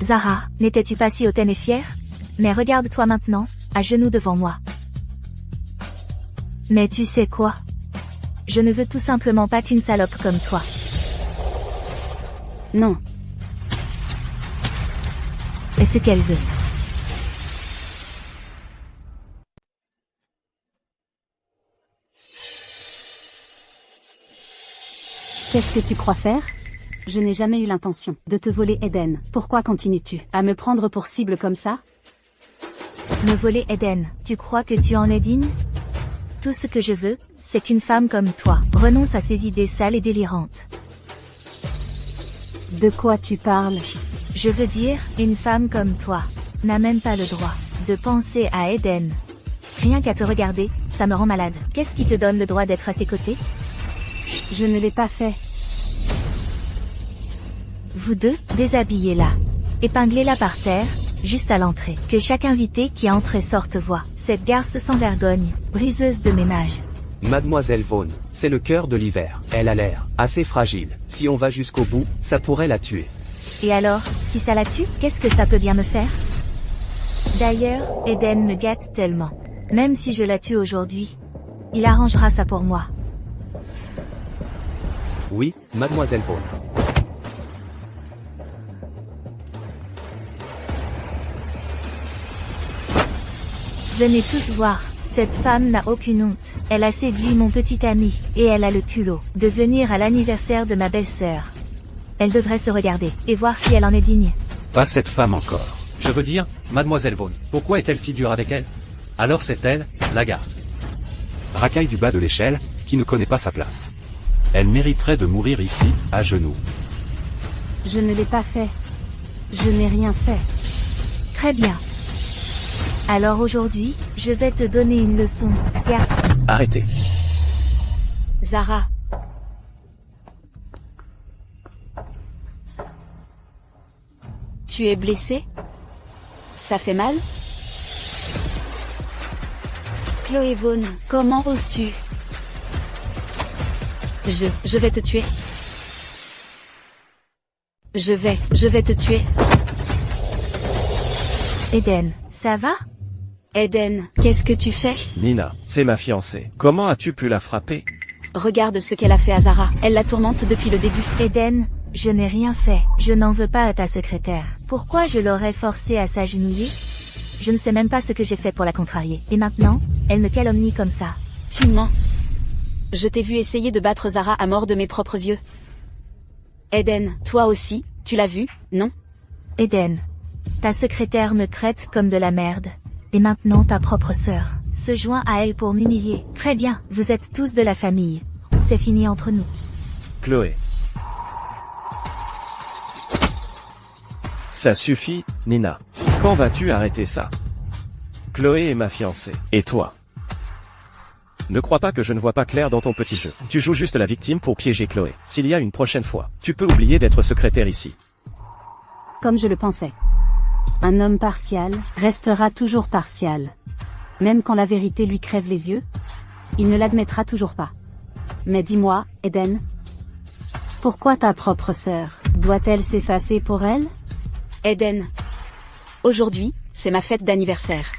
Zara, n'étais-tu pas si hautaine et fière? Mais regarde-toi maintenant, à genoux devant moi. Mais tu sais quoi? Je ne veux tout simplement pas qu'une salope comme toi. Non. Et ce qu'elle veut. Qu'est-ce que tu crois faire? Je n'ai jamais eu l'intention de te voler Eden. Pourquoi continues-tu à me prendre pour cible comme ça? Me voler Eden, tu crois que tu en es digne? Tout ce que je veux, c'est qu'une femme comme toi renonce à ses idées sales et délirantes. De quoi tu parles? Je veux dire, une femme comme toi n'a même pas le droit de penser à Eden. Rien qu'à te regarder, ça me rend malade. Qu'est-ce qui te donne le droit d'être à ses côtés? Je ne l'ai pas fait. Vous deux, déshabillez-la. Épinglez-la par terre, juste à l'entrée. Que chaque invité qui entre et sorte voit cette garce sans vergogne, briseuse de ménage. Mademoiselle Vaughn, c'est le cœur de l'hiver. Elle a l'air assez fragile. Si on va jusqu'au bout, ça pourrait la tuer. Et alors, si ça la tue, qu'est-ce que ça peut bien me faire? D'ailleurs, Eden me gâte tellement. Même si je la tue aujourd'hui, il arrangera ça pour moi. Oui, Mademoiselle Vaughn. Venez tous voir, cette femme n'a aucune honte. Elle a séduit mon petit ami, et elle a le culot de venir à l'anniversaire de ma belle-sœur. Elle devrait se regarder, et voir si elle en est digne. Pas cette femme encore. Je veux dire, Mademoiselle Vaughn, pourquoi est-elle si dure avec elle? Alors c'est elle, la garce. Racaille du bas de l'échelle, qui ne connaît pas sa place. Elle mériterait de mourir ici, à genoux. Je ne l'ai pas fait. Je n'ai rien fait. Très bien. Alors aujourd'hui, je vais te donner une leçon, garce. Arrêtez. Zara. Tu es blessée? Ça fait mal? Chloé Vaughn, comment oses-tu? Je vais te tuer. Je vais te tuer. Eden, ça va? Eden, qu'est-ce que tu fais? Nina, c'est ma fiancée. Comment as-tu pu la frapper? Regarde ce qu'elle a fait à Zara. Elle la tourmente depuis le début. Eden, je n'ai rien fait. Je n'en veux pas à ta secrétaire. Pourquoi je l'aurais forcée à s'agenouiller? Je ne sais même pas ce que j'ai fait pour la contrarier. Et maintenant, elle me calomnie comme ça. Tu mens. Je t'ai vu essayer de battre Zara à mort de mes propres yeux. Eden, toi aussi, tu l'as vu, non? Eden, ta secrétaire me traite comme de la merde. Et maintenant ta propre sœur. se joint à elle pour m'humilier. Très bien, vous êtes tous de la famille. C'est fini entre nous. Chloé. Ça suffit, Nina. Quand vas-tu arrêter ça? Chloé est ma fiancée. Et toi? Ne crois pas que je ne vois pas clair dans ton petit jeu. Tu joues juste la victime pour piéger Chloé. S'il y a une prochaine fois, tu peux oublier d'être secrétaire ici. Comme je le pensais. Un homme partial restera toujours partial. Même quand la vérité lui crève les yeux, il ne l'admettra toujours pas. Mais dis-moi, Eden, pourquoi ta propre sœur doit-elle s'effacer pour elle? Eden, aujourd'hui, c'est ma fête d'anniversaire.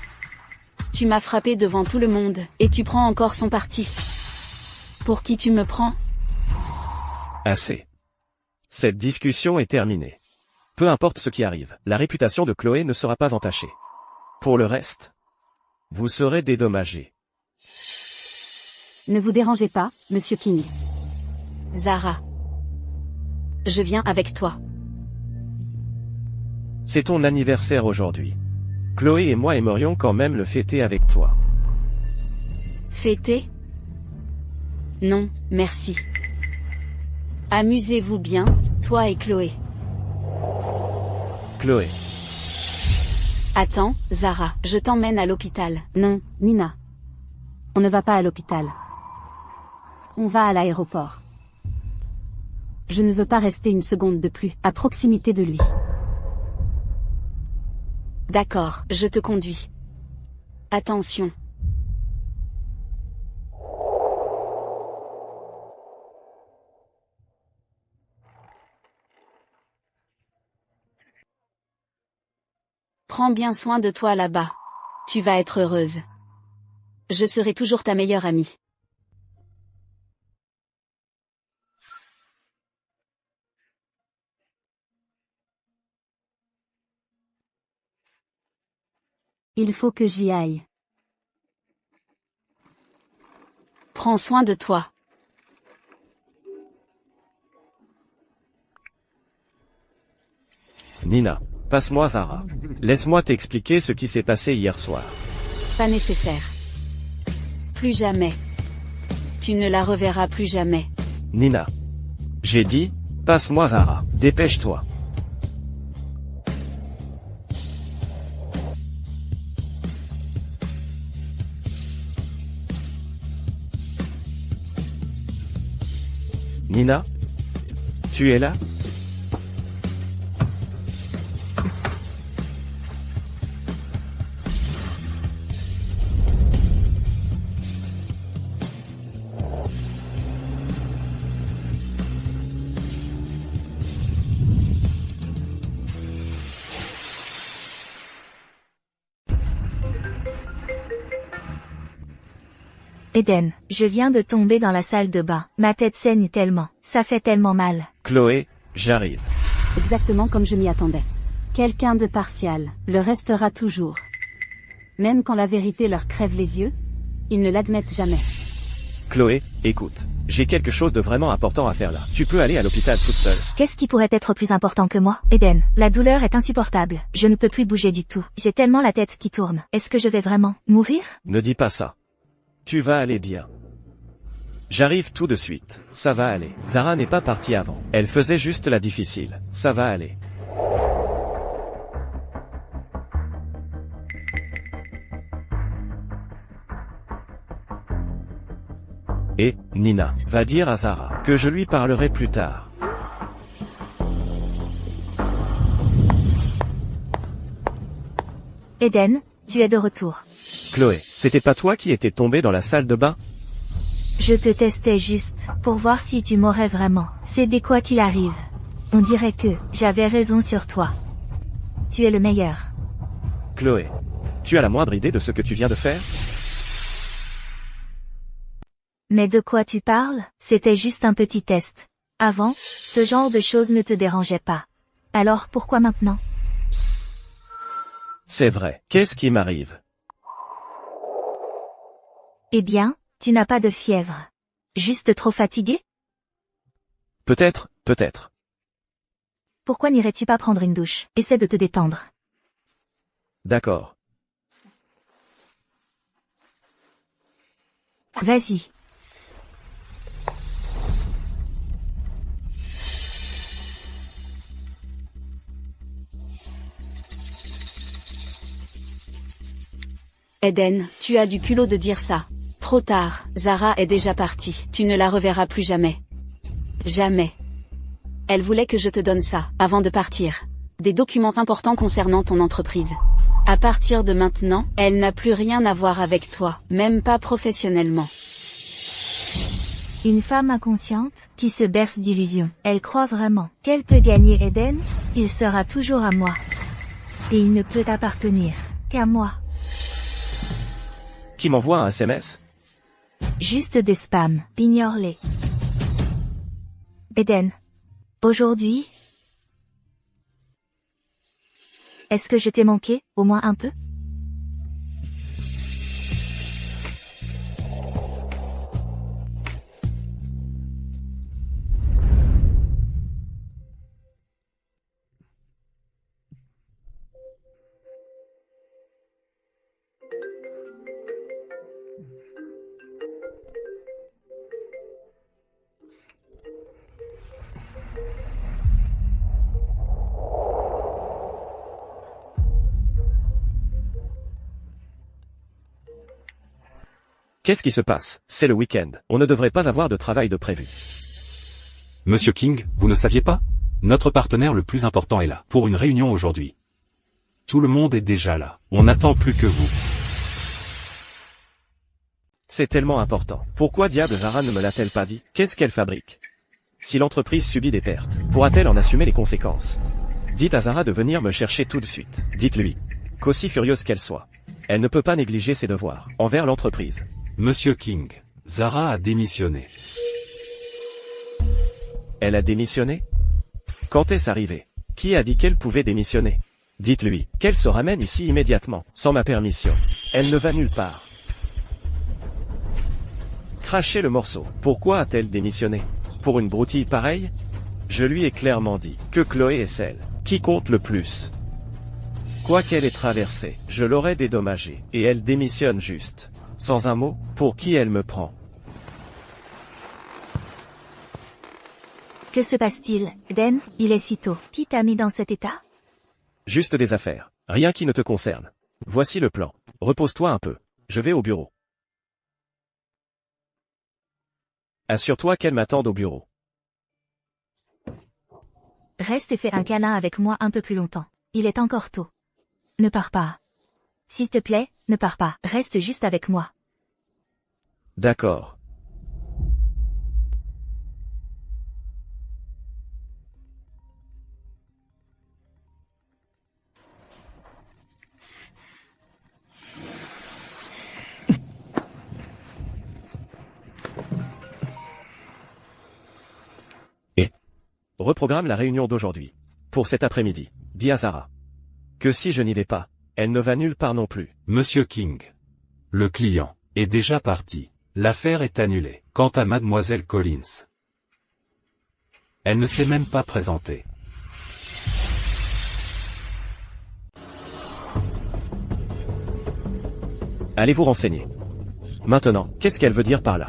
Tu m'as frappé devant tout le monde, et tu prends encore son parti. Pour qui tu me prends? Assez. Cette discussion est terminée. Peu importe ce qui arrive, la réputation de Chloé ne sera pas entachée. Pour le reste, vous serez dédommagés. Ne vous dérangez pas, Monsieur King. Zara. Je viens avec toi. C'est ton anniversaire aujourd'hui. Chloé et moi aimerions quand même le fêter avec toi. Fêter? Non, merci. Amusez-vous bien, toi et Chloé. Chloé. Attends, Zara, je t'emmène à l'hôpital. Non, Nina. On ne va pas à l'hôpital. On va à l'aéroport. Je ne veux pas rester une seconde de plus à proximité de lui. D'accord, je te conduis. Attention. Prends bien soin de toi là-bas. Tu vas être heureuse. Je serai toujours ta meilleure amie. Il faut que j'y aille. Prends soin de toi. Nina. Passe-moi Zara. Laisse-moi t'expliquer ce qui s'est passé hier soir. Pas nécessaire. Plus jamais. Tu ne la reverras plus jamais. Nina. J'ai dit, passe-moi Zara. Dépêche-toi. Nina? Tu es là? Eden, je viens de tomber dans la salle de bain. Ma tête saigne tellement. Ça fait tellement mal. Chloé, j'arrive. Exactement comme je m'y attendais. Quelqu'un de partial le restera toujours. Même quand la vérité leur crève les yeux, ils ne l'admettent jamais. Chloé, écoute. J'ai quelque chose de vraiment important à faire là. Tu peux aller à l'hôpital toute seule. Qu'est-ce qui pourrait être plus important que moi? Eden, la douleur est insupportable. Je ne peux plus bouger du tout. J'ai tellement la tête qui tourne. Est-ce que je vais vraiment mourir? Ne dis pas ça. Tu vas aller bien. J'arrive tout de suite. Ça va aller. Zara n'est pas partie avant. Elle faisait juste la difficile. Ça va aller. Et, Nina, va dire à Zara que je lui parlerai plus tard. Eden, tu es de retour. Chloé, c'était pas toi qui étais tombée dans la salle de bain? Je te testais juste, pour voir si tu m'aurais vraiment cédé quoi qu'il arrive. On dirait que j'avais raison sur toi. Tu es le meilleur. Chloé, tu as la moindre idée de ce que tu viens de faire? Mais de quoi tu parles? C'était juste un petit test. Avant, ce genre de choses ne te dérangeait pas. Alors pourquoi maintenant? C'est vrai. Qu'est-ce qui m'arrive? Eh bien, tu n'as pas de fièvre. Juste trop fatigué? Peut-être, peut-être. Pourquoi n'irais-tu pas prendre une douche? Essaie de te détendre. D'accord. Vas-y. Eden, tu as du culot de dire ça. Trop tard, Zara est déjà partie. Tu ne la reverras plus jamais. Jamais. Elle voulait que je te donne ça, avant de partir. Des documents importants concernant ton entreprise. À partir de maintenant, elle n'a plus rien à voir avec toi, même pas professionnellement. Une femme inconsciente, qui se berce d'illusions. Elle croit vraiment qu'elle peut gagner Eden, il sera toujours à moi. Et il ne peut appartenir qu'à moi. Qui m'envoie un SMS? Juste des spams, ignore-les. Eden. Aujourd'hui? Est-ce que je t'ai manqué, au moins un peu? Qu'est-ce qui se passe? C'est le week-end. On ne devrait pas avoir de travail de prévu. Monsieur King, vous ne saviez pas? Notre partenaire le plus important est là, pour une réunion aujourd'hui. Tout le monde est déjà là. On n'attend plus que vous. C'est tellement important. Pourquoi diable Zara ne me l'a-t-elle pas dit? Qu'est-ce qu'elle fabrique? Si l'entreprise subit des pertes, pourra-t-elle en assumer les conséquences? Dites à Zara de venir me chercher tout de suite. Dites-lui qu'aussi furieuse qu'elle soit, elle ne peut pas négliger ses devoirs envers l'entreprise. Monsieur King, Zara a démissionné. Elle a démissionné? Quand est-ce arrivé? Qui a dit qu'elle pouvait démissionner? Dites-lui qu'elle se ramène ici immédiatement, sans ma permission. Elle ne va nulle part. Crachez le morceau. Pourquoi a-t-elle démissionné? Pour une broutille pareille? Je lui ai clairement dit que Chloé est celle qui compte le plus. Quoi qu'elle ait traversé, je l'aurais dédommagée, et elle démissionne juste. Sans un mot, pour qui elle me prend? Que se passe-t-il, Eden? Il est si tôt. Qui t'a mis dans cet état? Juste des affaires. Rien qui ne te concerne. Voici le plan. Repose-toi un peu. Je vais au bureau. Assure-toi qu'elle m'attende au bureau. Reste et fais un câlin avec moi un peu plus longtemps. Il est encore tôt. Ne pars pas. S'il te plaît, ne pars pas. Reste juste avec moi. D'accord. Reprogramme la réunion d'aujourd'hui. Pour cet après-midi. Dis à Zara que si je n'y vais pas, elle ne va nulle part non plus. Monsieur King. Le client est déjà parti. L'affaire est annulée. Quant à mademoiselle Collins, elle ne s'est même pas présentée. Allez vous renseigner. Maintenant, qu'est-ce qu'elle veut dire par là?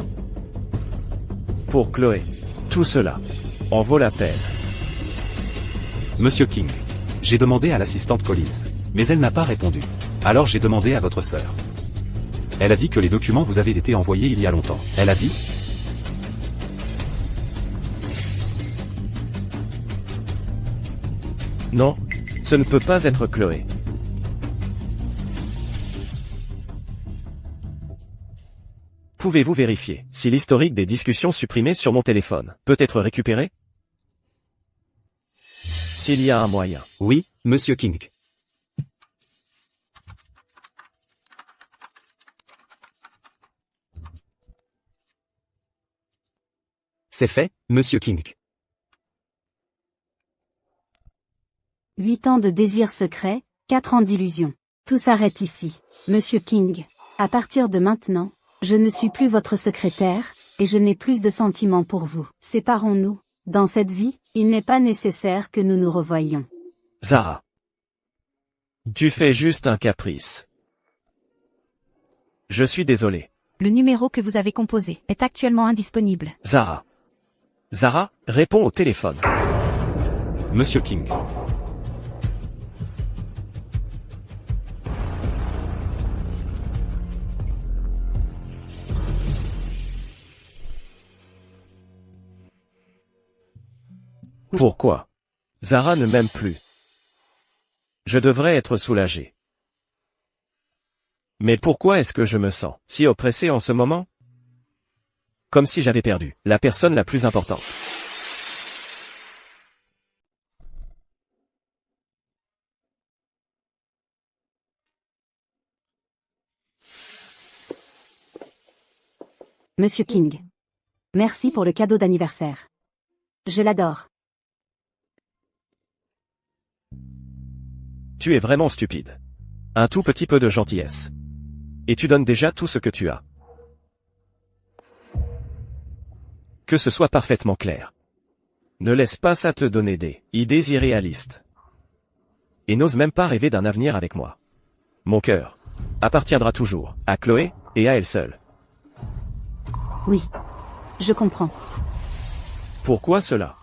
Pour Chloé, tout cela en vaut la peine. Monsieur King. J'ai demandé à l'assistante Collins, mais elle n'a pas répondu. Alors j'ai demandé à votre sœur. Elle a dit que les documents vous avaient été envoyés il y a longtemps. Elle a dit? Non, ce ne peut pas être Chloé. Pouvez-vous vérifier si l'historique des discussions supprimées sur mon téléphone peut être récupéré? S'il y a un moyen. Oui, Monsieur King. C'est fait, Monsieur King. 8 ans de désir secret, 4 ans d'illusion. Tout s'arrête ici. Monsieur King. À partir de maintenant, je ne suis plus votre secrétaire, et je n'ai plus de sentiments pour vous. Séparons-nous. Dans cette vie, il n'est pas nécessaire que nous nous revoyions. Zara. Tu fais juste un caprice. Je suis désolé. Le numéro que vous avez composé est actuellement indisponible. Zara. Zara, réponds au téléphone. Monsieur King. Pourquoi? Zara ne m'aime plus. Je devrais être soulagé. Mais pourquoi est-ce que je me sens si oppressé en ce moment? Comme si j'avais perdu la personne la plus importante. Monsieur King. Merci pour le cadeau d'anniversaire. Je l'adore. Tu es vraiment stupide. Un tout petit peu de gentillesse. Et tu donnes déjà tout ce que tu as. Que ce soit parfaitement clair. Ne laisse pas ça te donner des idées irréalistes. Et n'ose même pas rêver d'un avenir avec moi. Mon cœur appartiendra toujours à Chloé et à elle seule. Oui. Je comprends. Pourquoi cela?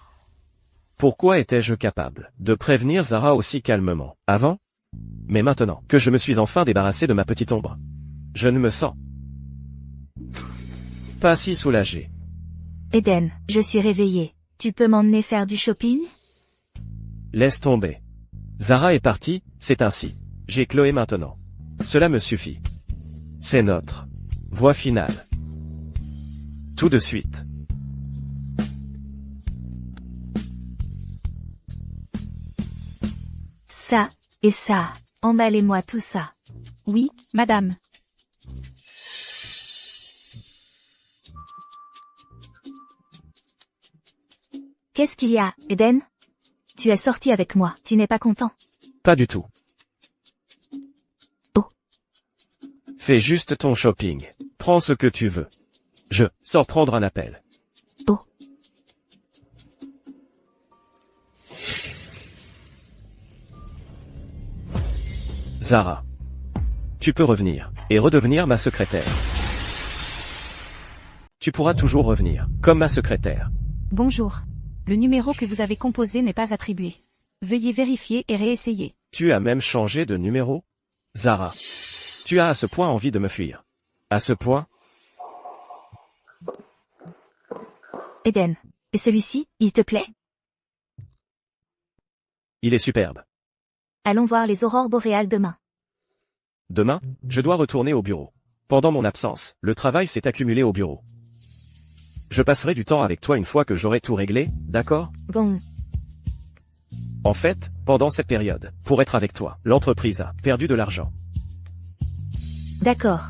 Pourquoi étais-je capable de prévenir Zara aussi calmement avant? Mais maintenant que je me suis enfin débarrassé de ma petite ombre, je ne me sens pas si soulagé. Eden, je suis réveillée. Tu peux m'emmener faire du shopping? Laisse tomber. Zara est partie, c'est ainsi. J'ai Chloé maintenant. Cela me suffit. C'est notre voie finale. Tout de suite. Ça, et ça. Emballez-moi tout ça. Oui, madame. Qu'est-ce qu'il y a, Eden? Tu es sorti avec moi, tu n'es pas content? Pas du tout. Oh. Fais juste ton shopping. Prends ce que tu veux. Je sors prendre un appel. Oh. Zara. Tu peux revenir et redevenir ma secrétaire. Tu pourras toujours revenir comme ma secrétaire. Bonjour. Le numéro que vous avez composé n'est pas attribué. Veuillez vérifier et réessayer. Tu as même changé de numéro? Zara. Tu as à ce point envie de me fuir. À ce point? Eden. Et celui-ci, il te plaît? Il est superbe. Allons voir les aurores boréales demain. Demain, je dois retourner au bureau. Pendant mon absence, le travail s'est accumulé au bureau. Je passerai du temps avec toi une fois que j'aurai tout réglé, d'accord? Bon. En fait, pendant cette période, pour être avec toi, l'entreprise a perdu de l'argent. D'accord.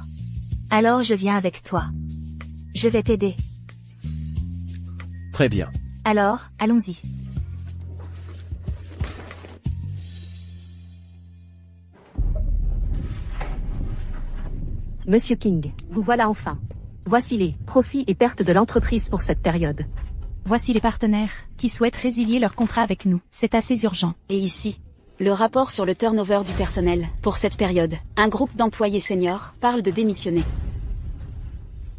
Alors je viens avec toi. Je vais t'aider. Très bien. Alors, allons-y. Monsieur King, vous voilà enfin. Voici les profits et pertes de l'entreprise pour cette période. Voici les partenaires qui souhaitent résilier leur contrat avec nous. C'est assez urgent. Et ici, le rapport sur le turnover du personnel. Pour cette période, un groupe d'employés seniors parle de démissionner.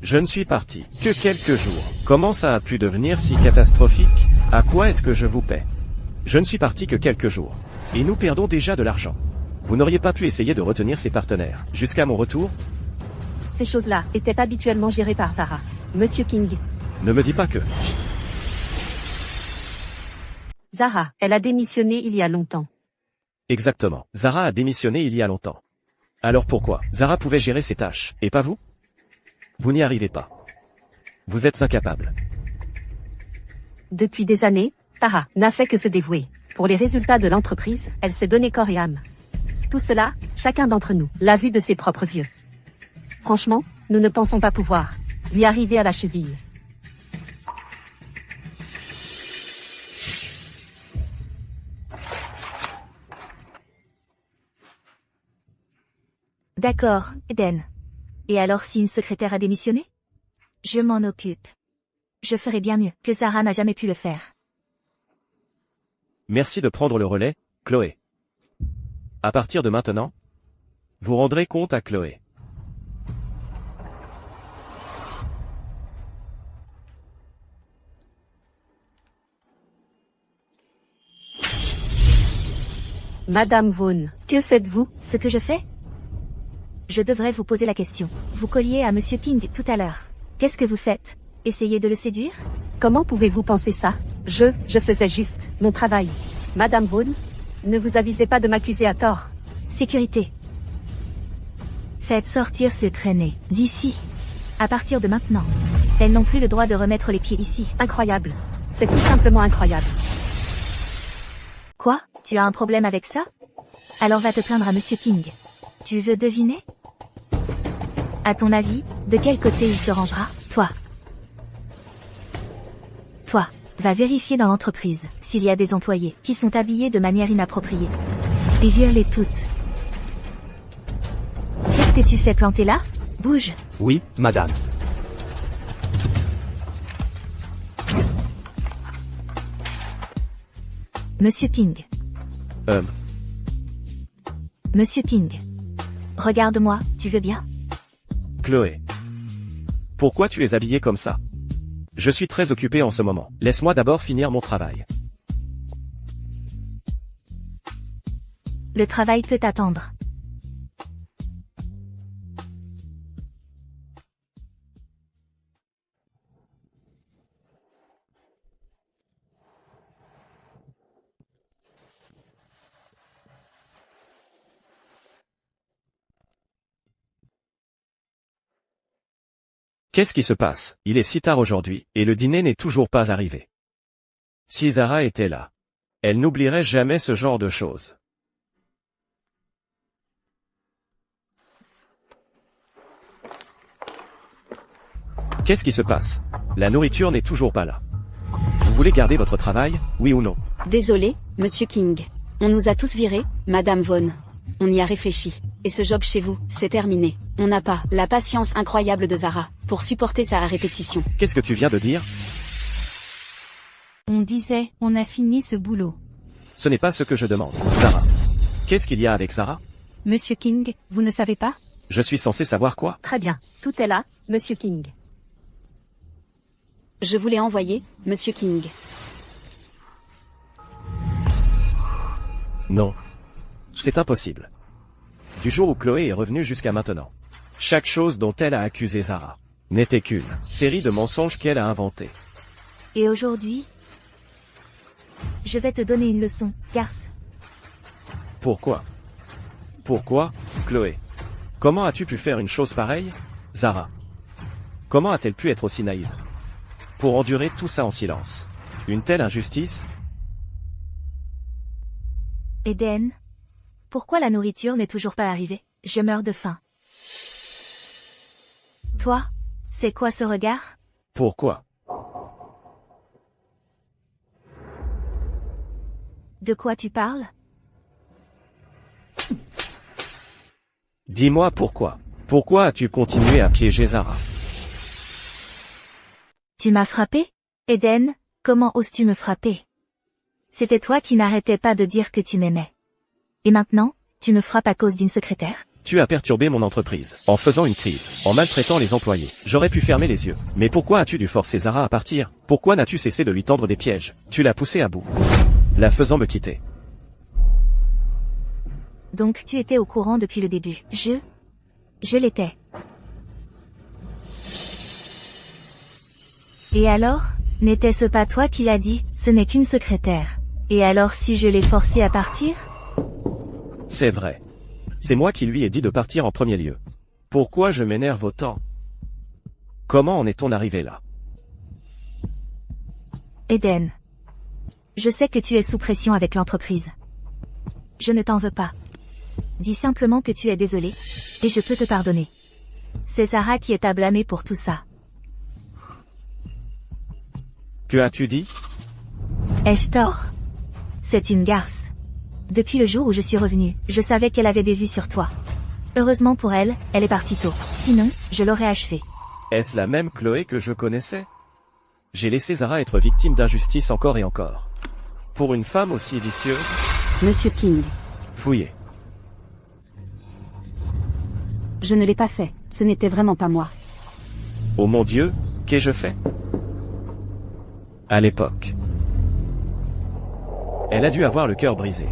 Je ne suis parti que quelques jours. Comment ça a pu devenir si catastrophique? À quoi est-ce que je vous paie? Je ne suis parti que quelques jours. Et nous perdons déjà de l'argent. Vous n'auriez pas pu essayer de retenir ces partenaires jusqu'à mon retour? Ces choses-là étaient habituellement gérées par Zara. Monsieur King. Ne me dis pas que... Zara, elle a démissionné il y a longtemps. Exactement. Zara a démissionné il y a longtemps. Alors pourquoi Zara pouvait gérer ses tâches, et pas vous? Vous n'y arrivez pas. Vous êtes incapable. Depuis des années, Zara n'a fait que se dévouer. Pour les résultats de l'entreprise, elle s'est donné corps et âme. Tout cela, chacun d'entre nous l'a vu de ses propres yeux. Franchement, nous ne pensons pas pouvoir lui arriver à la cheville. D'accord, Eden. Et alors si une secrétaire a démissionné? Je m'en occupe. Je ferai bien mieux que Zara n'a jamais pu le faire. Merci de prendre le relais, Chloé. À partir de maintenant, vous rendrez compte à Chloé. Madame Vaughn, que faites-vous? Ce que je fais? Je devrais vous poser la question. Vous colliez à Monsieur King tout à l'heure. Qu'est-ce que vous faites? Essayez de le séduire? Comment pouvez-vous penser ça? Je faisais juste mon travail. Madame Vaughn, ne vous avisez pas de m'accuser à tort. Sécurité. Faites sortir ce traîné d'ici. À partir de maintenant. Elles n'ont plus le droit de remettre les pieds ici. Incroyable. C'est tout simplement incroyable. Quoi? Tu as un problème avec ça? Alors va te plaindre à Monsieur King. Tu veux deviner? À ton avis, de quel côté il se rangera? Toi, va vérifier dans l'entreprise s'il y a des employés qui sont habillés de manière inappropriée. Et vire-les toutes. Qu'est-ce que tu fais planter là? Bouge. Oui, madame. Monsieur King. Monsieur King. Regarde-moi, tu veux bien? Chloé. Pourquoi tu es habillée comme ça? Je suis très occupé en ce moment. Laisse-moi d'abord finir mon travail. Le travail peut attendre. Qu'est-ce qui se passe? Il est si tard aujourd'hui, et le dîner n'est toujours pas arrivé. Si Zara était là, elle n'oublierait jamais ce genre de choses. Qu'est-ce qui se passe? La nourriture n'est toujours pas là. Vous voulez garder votre travail, oui ou non? Désolé, Monsieur King. On nous a tous virés, Madame Vaughn. On y a réfléchi. Et ce job chez vous, c'est terminé. On n'a pas la patience incroyable de Zara pour supporter ça à répétition. Qu'est-ce que tu viens de dire? On disait, on a fini ce boulot. Ce n'est pas ce que je demande. Zara. Qu'est-ce qu'il y a avec Zara? Monsieur King, vous ne savez pas? Je suis censé savoir quoi? Très bien. Tout est là, Monsieur King. Je vous l'ai envoyé, Monsieur King. Non. C'est impossible. Du jour où Chloé est revenue jusqu'à maintenant. Chaque chose dont elle a accusé Zara n'était qu'une série de mensonges qu'elle a inventés. Et aujourd'hui, je vais te donner une leçon, garce. Pourquoi? Pourquoi, Chloé? Comment as-tu pu faire une chose pareille, Zara? Comment a-t-elle pu être aussi naïve? Pour endurer tout ça en silence. Une telle injustice? Eden, pourquoi la nourriture n'est toujours pas arrivée? Je meurs de faim. Toi, c'est quoi ce regard? Pourquoi? De quoi tu parles? Dis-moi pourquoi. Pourquoi as-tu continué à piéger Zara? Tu m'as frappé? Eden, comment oses-tu me frapper? C'était toi qui n'arrêtais pas de dire que tu m'aimais. Et maintenant, tu me frappes à cause d'une secrétaire? Tu as perturbé mon entreprise, en faisant une crise, en maltraitant les employés. J'aurais pu fermer les yeux. Mais pourquoi as-tu dû forcer Zara à partir? Pourquoi n'as-tu cessé de lui tendre des pièges? Tu l'as poussée à bout, la faisant me quitter. Donc tu étais au courant depuis le début. Je l'étais. Et alors, n'était-ce pas toi qui l'as dit, ce n'est qu'une secrétaire? Et alors si je l'ai forcée à partir? C'est vrai. C'est moi qui lui ai dit de partir en premier lieu. Pourquoi je m'énerve autant? Comment en est-on arrivé là? Eden. Je sais que tu es sous pression avec l'entreprise. Je ne t'en veux pas. Dis simplement que tu es désolé, et je peux te pardonner. C'est Zara qui est à blâmer pour tout ça. Que as-tu dit? Ai-je tort? C'est une garce. Depuis le jour où je suis revenue, je savais qu'elle avait des vues sur toi. Heureusement pour elle, elle est partie tôt. Sinon, je l'aurais achevée. Est-ce la même Chloé que je connaissais? J'ai laissé Zara être victime d'injustice encore et encore. Pour une femme aussi vicieuse? Monsieur King. Fouillé. Je ne l'ai pas fait. Ce n'était vraiment pas moi. Oh mon Dieu, qu'ai-je fait? À l'époque. Elle a dû avoir le cœur brisé.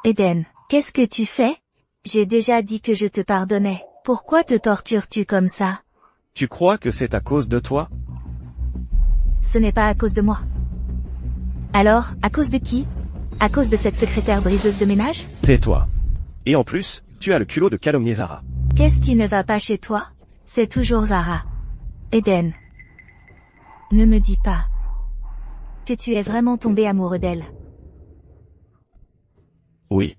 Eden, qu'est-ce que tu fais? J'ai déjà dit que je te pardonnais. Pourquoi te tortures-tu comme ça? Tu crois que c'est à cause de toi? Ce n'est pas à cause de moi. Alors, à cause de qui? À cause de cette secrétaire briseuse de ménage? Tais-toi. Et en plus, tu as le culot de calomnier Zara. Qu'est-ce qui ne va pas chez toi? C'est toujours Zara. Eden. Ne me dis pas que tu es vraiment tombé amoureux d'elle. Oui.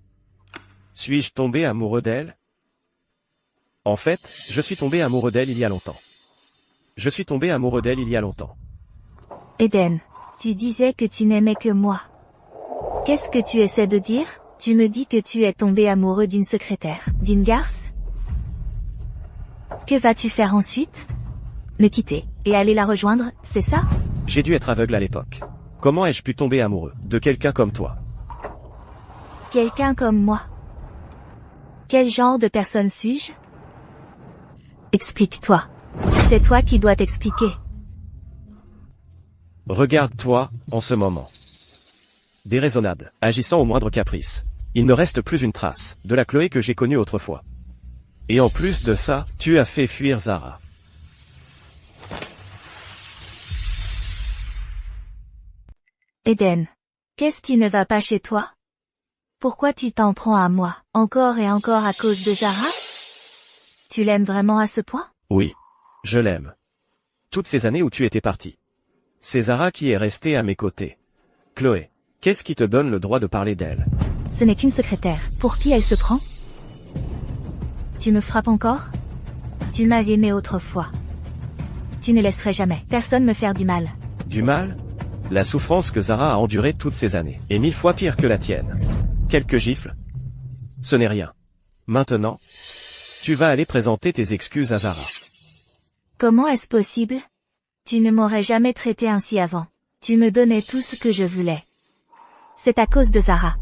Suis-je tombé amoureux d'elle? En fait, je suis tombé amoureux d'elle il y a longtemps. Je suis tombé amoureux d'elle il y a longtemps. Eden, tu disais que tu n'aimais que moi. Qu'est-ce que tu essaies de dire? Tu me dis que tu es tombé amoureux d'une secrétaire, d'une garce? Que vas-tu faire ensuite? Me quitter, et aller la rejoindre, c'est ça? J'ai dû être aveugle à l'époque. Comment ai-je pu tomber amoureux de quelqu'un comme toi? Quelqu'un comme moi. Quel genre de personne suis-je? Explique-toi. C'est toi qui dois t'expliquer. Regarde-toi, en ce moment. Déraisonnable, agissant au moindre caprice. Il ne reste plus une trace de la Chloé que j'ai connue autrefois. Et en plus de ça, tu as fait fuir Zara. Eden. Qu'est-ce qui ne va pas chez toi? Pourquoi tu t'en prends à moi, encore et encore à cause de Zara? Tu l'aimes vraiment à ce point? Oui. Je l'aime. Toutes ces années où tu étais parti. C'est Zara qui est restée à mes côtés. Chloé, qu'est-ce qui te donne le droit de parler d'elle? Ce n'est qu'une secrétaire. Pour qui elle se prend? Tu me frappes encore? Tu m'as aimé autrefois. Tu ne laisserais jamais personne me faire du mal. Du mal? La souffrance que Zara a endurée toutes ces années est 1000 fois pire que la tienne. Quelques gifles? Ce n'est rien. Maintenant, tu vas aller présenter tes excuses à Zara. Comment est-ce possible? Tu ne m'aurais jamais traité ainsi avant. Tu me donnais tout ce que je voulais. C'est à cause de Zara.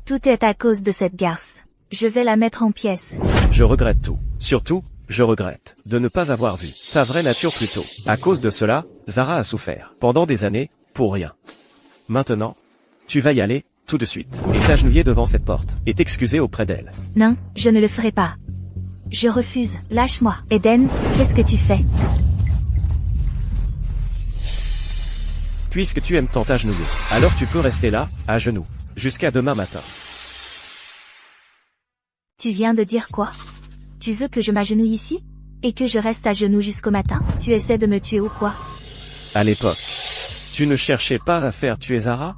Tout est à cause de cette garce. Je vais la mettre en pièces. Je regrette tout. Surtout, je regrette de ne pas avoir vu ta vraie nature plus tôt. À cause de cela, Zara a souffert pendant des années, pour rien. Maintenant, tu vas y aller, tout de suite, et t'agenouiller devant cette porte, et t'excuser auprès d'elle. Non, je ne le ferai pas. Je refuse, lâche-moi. Eden, qu'est-ce que tu fais? Puisque tu aimes tant t'agenouiller, alors tu peux rester là, à genoux, jusqu'à demain matin. Tu viens de dire quoi? Tu veux que je m'agenouille ici? Et que je reste à genoux jusqu'au matin? Tu essaies de me tuer ou quoi? À l'époque, tu ne cherchais pas à faire tuer Zara?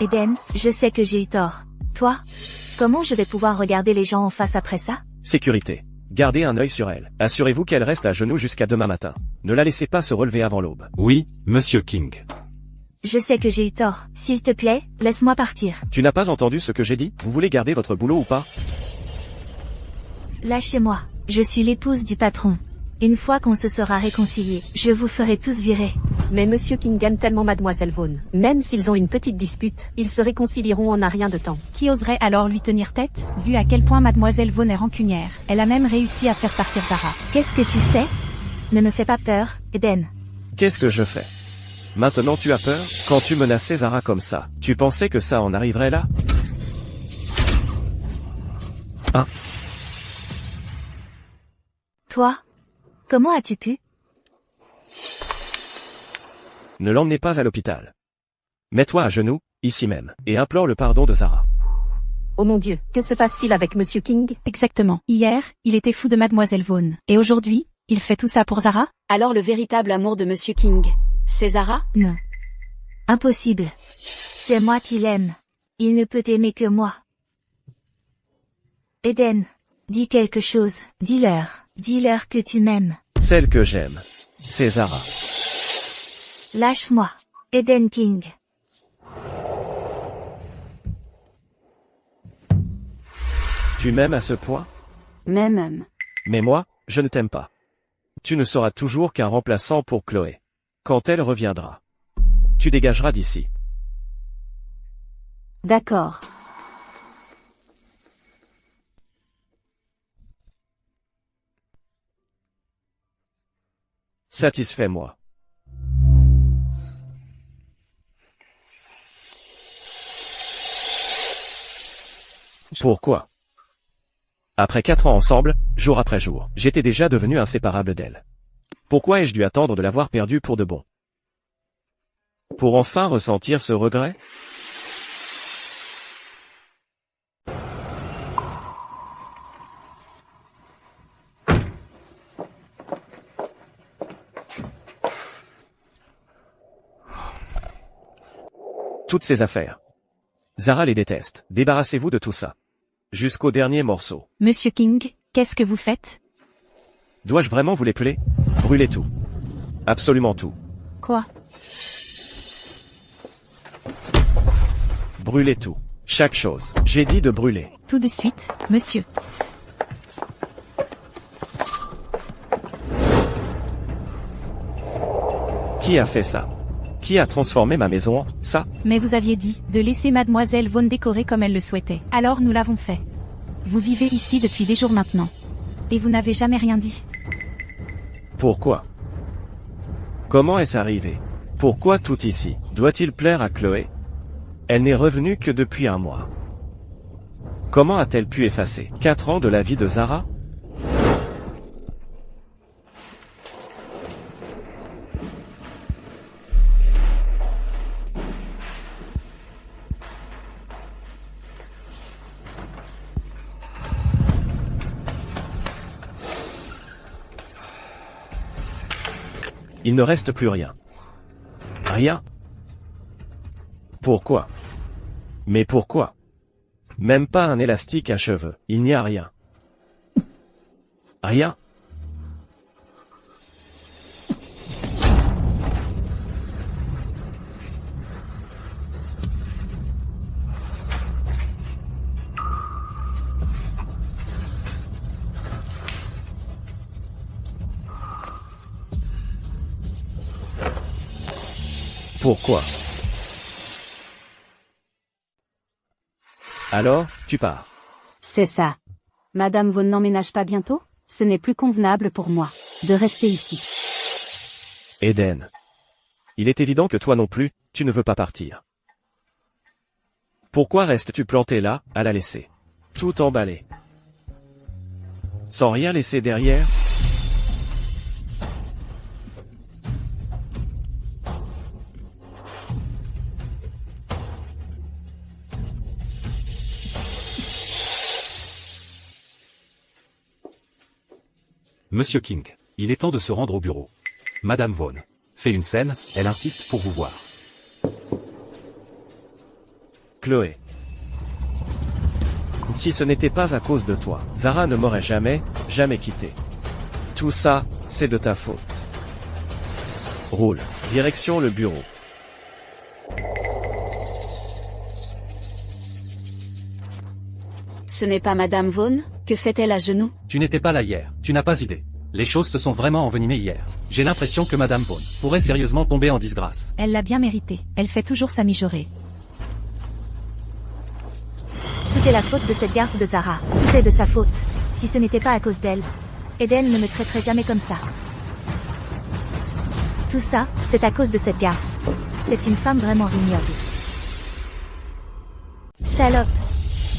Eden, je sais que j'ai eu tort. Toi? Comment je vais pouvoir regarder les gens en face après ça? Sécurité. Gardez un œil sur elle. Assurez-vous qu'elle reste à genoux jusqu'à demain matin. Ne la laissez pas se relever avant l'aube. Oui, Monsieur King. Je sais que j'ai eu tort. S'il te plaît, laisse-moi partir. Tu n'as pas entendu ce que j'ai dit? Vous voulez garder votre boulot ou pas? Lâchez-moi. Je suis l'épouse du patron. Une fois qu'on se sera réconciliés, je vous ferai tous virer. Mais Monsieur King aime tellement Mademoiselle Vaughn. Même s'ils ont une petite dispute, ils se réconcilieront en un rien de temps. Qui oserait alors lui tenir tête, vu à quel point Mademoiselle Vaughn est rancunière? Elle a même réussi à faire partir Zara. Qu'est-ce que tu fais? Ne me fais pas peur, Eden. Qu'est-ce que je fais? Maintenant tu as peur? Quand tu menaçais Zara comme ça, tu pensais que ça en arriverait là? Hein? Toi? Comment as-tu pu? Ne l'emmenez pas à l'hôpital. Mets-toi à genoux, ici même, et implore le pardon de Zara. Oh mon Dieu, que se passe-t-il avec Monsieur King? Exactement. Hier, il était fou de Mademoiselle Vaughn. Et aujourd'hui, il fait tout ça pour Zara? Alors le véritable amour de Monsieur King, c'est Zara? Non. Impossible. C'est moi qui l'aime. Il ne peut aimer que moi. Eden, dis quelque chose. Dis-leur. Dis-leur que tu m'aimes. Celle que j'aime, c'est Zara. Lâche-moi. Eden King. Tu m'aimes à ce point? Même. Mais moi, je ne t'aime pas. Tu ne seras toujours qu'un remplaçant pour Chloé. Quand elle reviendra, tu dégageras d'ici. D'accord. Satisfais-moi. Pourquoi? Après 4 ans ensemble, jour après jour, j'étais déjà devenu inséparable d'elle. Pourquoi ai-je dû attendre de l'avoir perdue pour de bon? Pour enfin ressentir ce regret? Toutes ces affaires. Zara les déteste. Débarrassez-vous de tout ça. Jusqu'au dernier morceau. Monsieur King, qu'est-ce que vous faites? Dois-je vraiment vous l'épeler? Brûlez tout. Absolument tout. Quoi? Brûlez tout. Chaque chose. J'ai dit de brûler. Tout de suite, monsieur. Qui a fait ça? Qui a transformé ma maison en ça? Mais vous aviez dit de laisser mademoiselle Vaughn décorer comme elle le souhaitait. Alors nous l'avons fait. Vous vivez ici depuis des jours maintenant. Et vous n'avez jamais rien dit. Pourquoi? Comment est-ce arrivé? Pourquoi tout ici? Doit-il plaire à Chloé? Elle n'est revenue que depuis 1 mois. Comment a-t-elle pu effacer 4 ans de la vie de Zara? Il ne reste plus rien. Rien? Pourquoi? Mais pourquoi? Même pas un élastique à cheveux. Il n'y a rien. Rien? Pourquoi? Alors, tu pars. C'est ça. Madame Vaughn n'emménage pas bientôt? Ce n'est plus convenable pour moi de rester ici. Eden. Il est évident que toi non plus, tu ne veux pas partir. Pourquoi restes-tu planté là, à la laisser? Tout emballé. Sans rien laisser derrière? Monsieur King, il est temps de se rendre au bureau. Madame Vaughn fait une scène, elle insiste pour vous voir. Chloé. Si ce n'était pas à cause de toi, Zara ne m'aurait jamais quitté. Tout ça, c'est de ta faute. Roule. Direction le bureau. Ce n'est pas Madame Vaughn? Que fait-elle à genoux? Tu n'étais pas là hier, tu n'as pas idée. Les choses se sont vraiment envenimées hier. J'ai l'impression que Madame Vaughn pourrait sérieusement tomber en disgrâce. Elle l'a bien mérité. Elle fait toujours sa mijaurée. Tout est la faute de cette garce de Zara. Tout est de sa faute. Si ce n'était pas à cause d'elle, Eden ne me traiterait jamais comme ça. Tout ça, c'est à cause de cette garce. C'est une femme vraiment ignoble. Salope.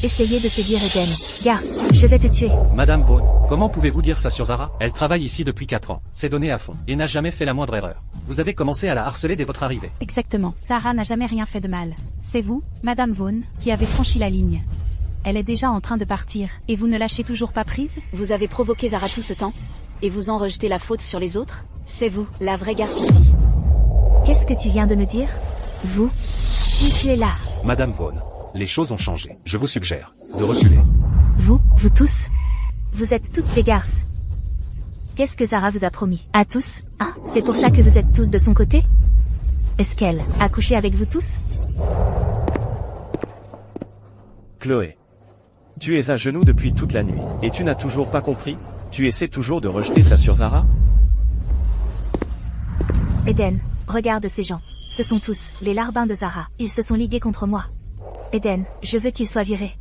Essayez de séduire Eden. Garce, je vais te tuer. Madame Vaughn, comment pouvez-vous dire ça sur Zara? Elle travaille ici depuis 4 ans, s'est donnée à fond, et n'a jamais fait la moindre erreur. Vous avez commencé à la harceler dès votre arrivée. Exactement. Zara n'a jamais rien fait de mal. C'est vous, Madame Vaughn, qui avez franchi la ligne. Elle est déjà en train de partir, et vous ne lâchez toujours pas prise? Vous avez provoqué Zara tout ce temps? Et vous en rejetez la faute sur les autres? C'est vous, la vraie garce ici. Qu'est-ce que tu viens de me dire? Vous? Tu es là. Madame Vaughn, les choses ont changé. Je vous suggère de reculer. Vous tous? Vous êtes toutes des garces. Qu'est-ce que Zara vous a promis? À tous? Ah, c'est pour ça que vous êtes tous de son côté? Est-ce qu'elle a couché avec vous tous? Chloé. Tu es à genoux depuis toute la nuit, et tu n'as toujours pas compris? Tu essaies toujours de rejeter ça sur Zara? Eden, regarde ces gens. Ce sont tous les larbins de Zara. Ils se sont ligués contre moi. Eden, je veux qu'ils soient virés.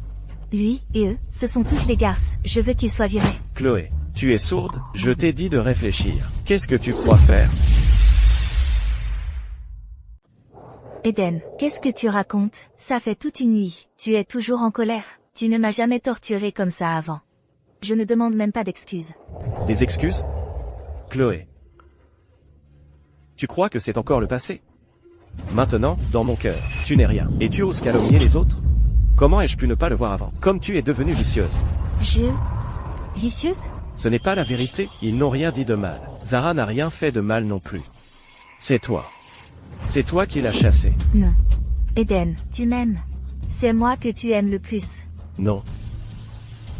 Lui et eux, ce sont tous des garces. Je veux qu'ils soient virés. Chloé, tu es sourde? Je t'ai dit de réfléchir. Qu'est-ce que tu crois faire? Eden, qu'est-ce que tu racontes? Ça fait toute une nuit. Tu es toujours en colère. Tu ne m'as jamais torturé comme ça avant. Je ne demande même pas d'excuses. Des excuses? Chloé. Tu crois que c'est encore le passé? Maintenant, dans mon cœur, tu n'es rien. Et tu oses calomnier les autres? Comment ai-je pu ne pas le voir avant? Comme tu es devenue vicieuse. Vicieuse? Ce n'est pas la vérité, ils n'ont rien dit de mal. Zara n'a rien fait de mal non plus. C'est toi. C'est toi qui l'as chassée. Non. Eden, tu m'aimes. C'est moi que tu aimes le plus. Non.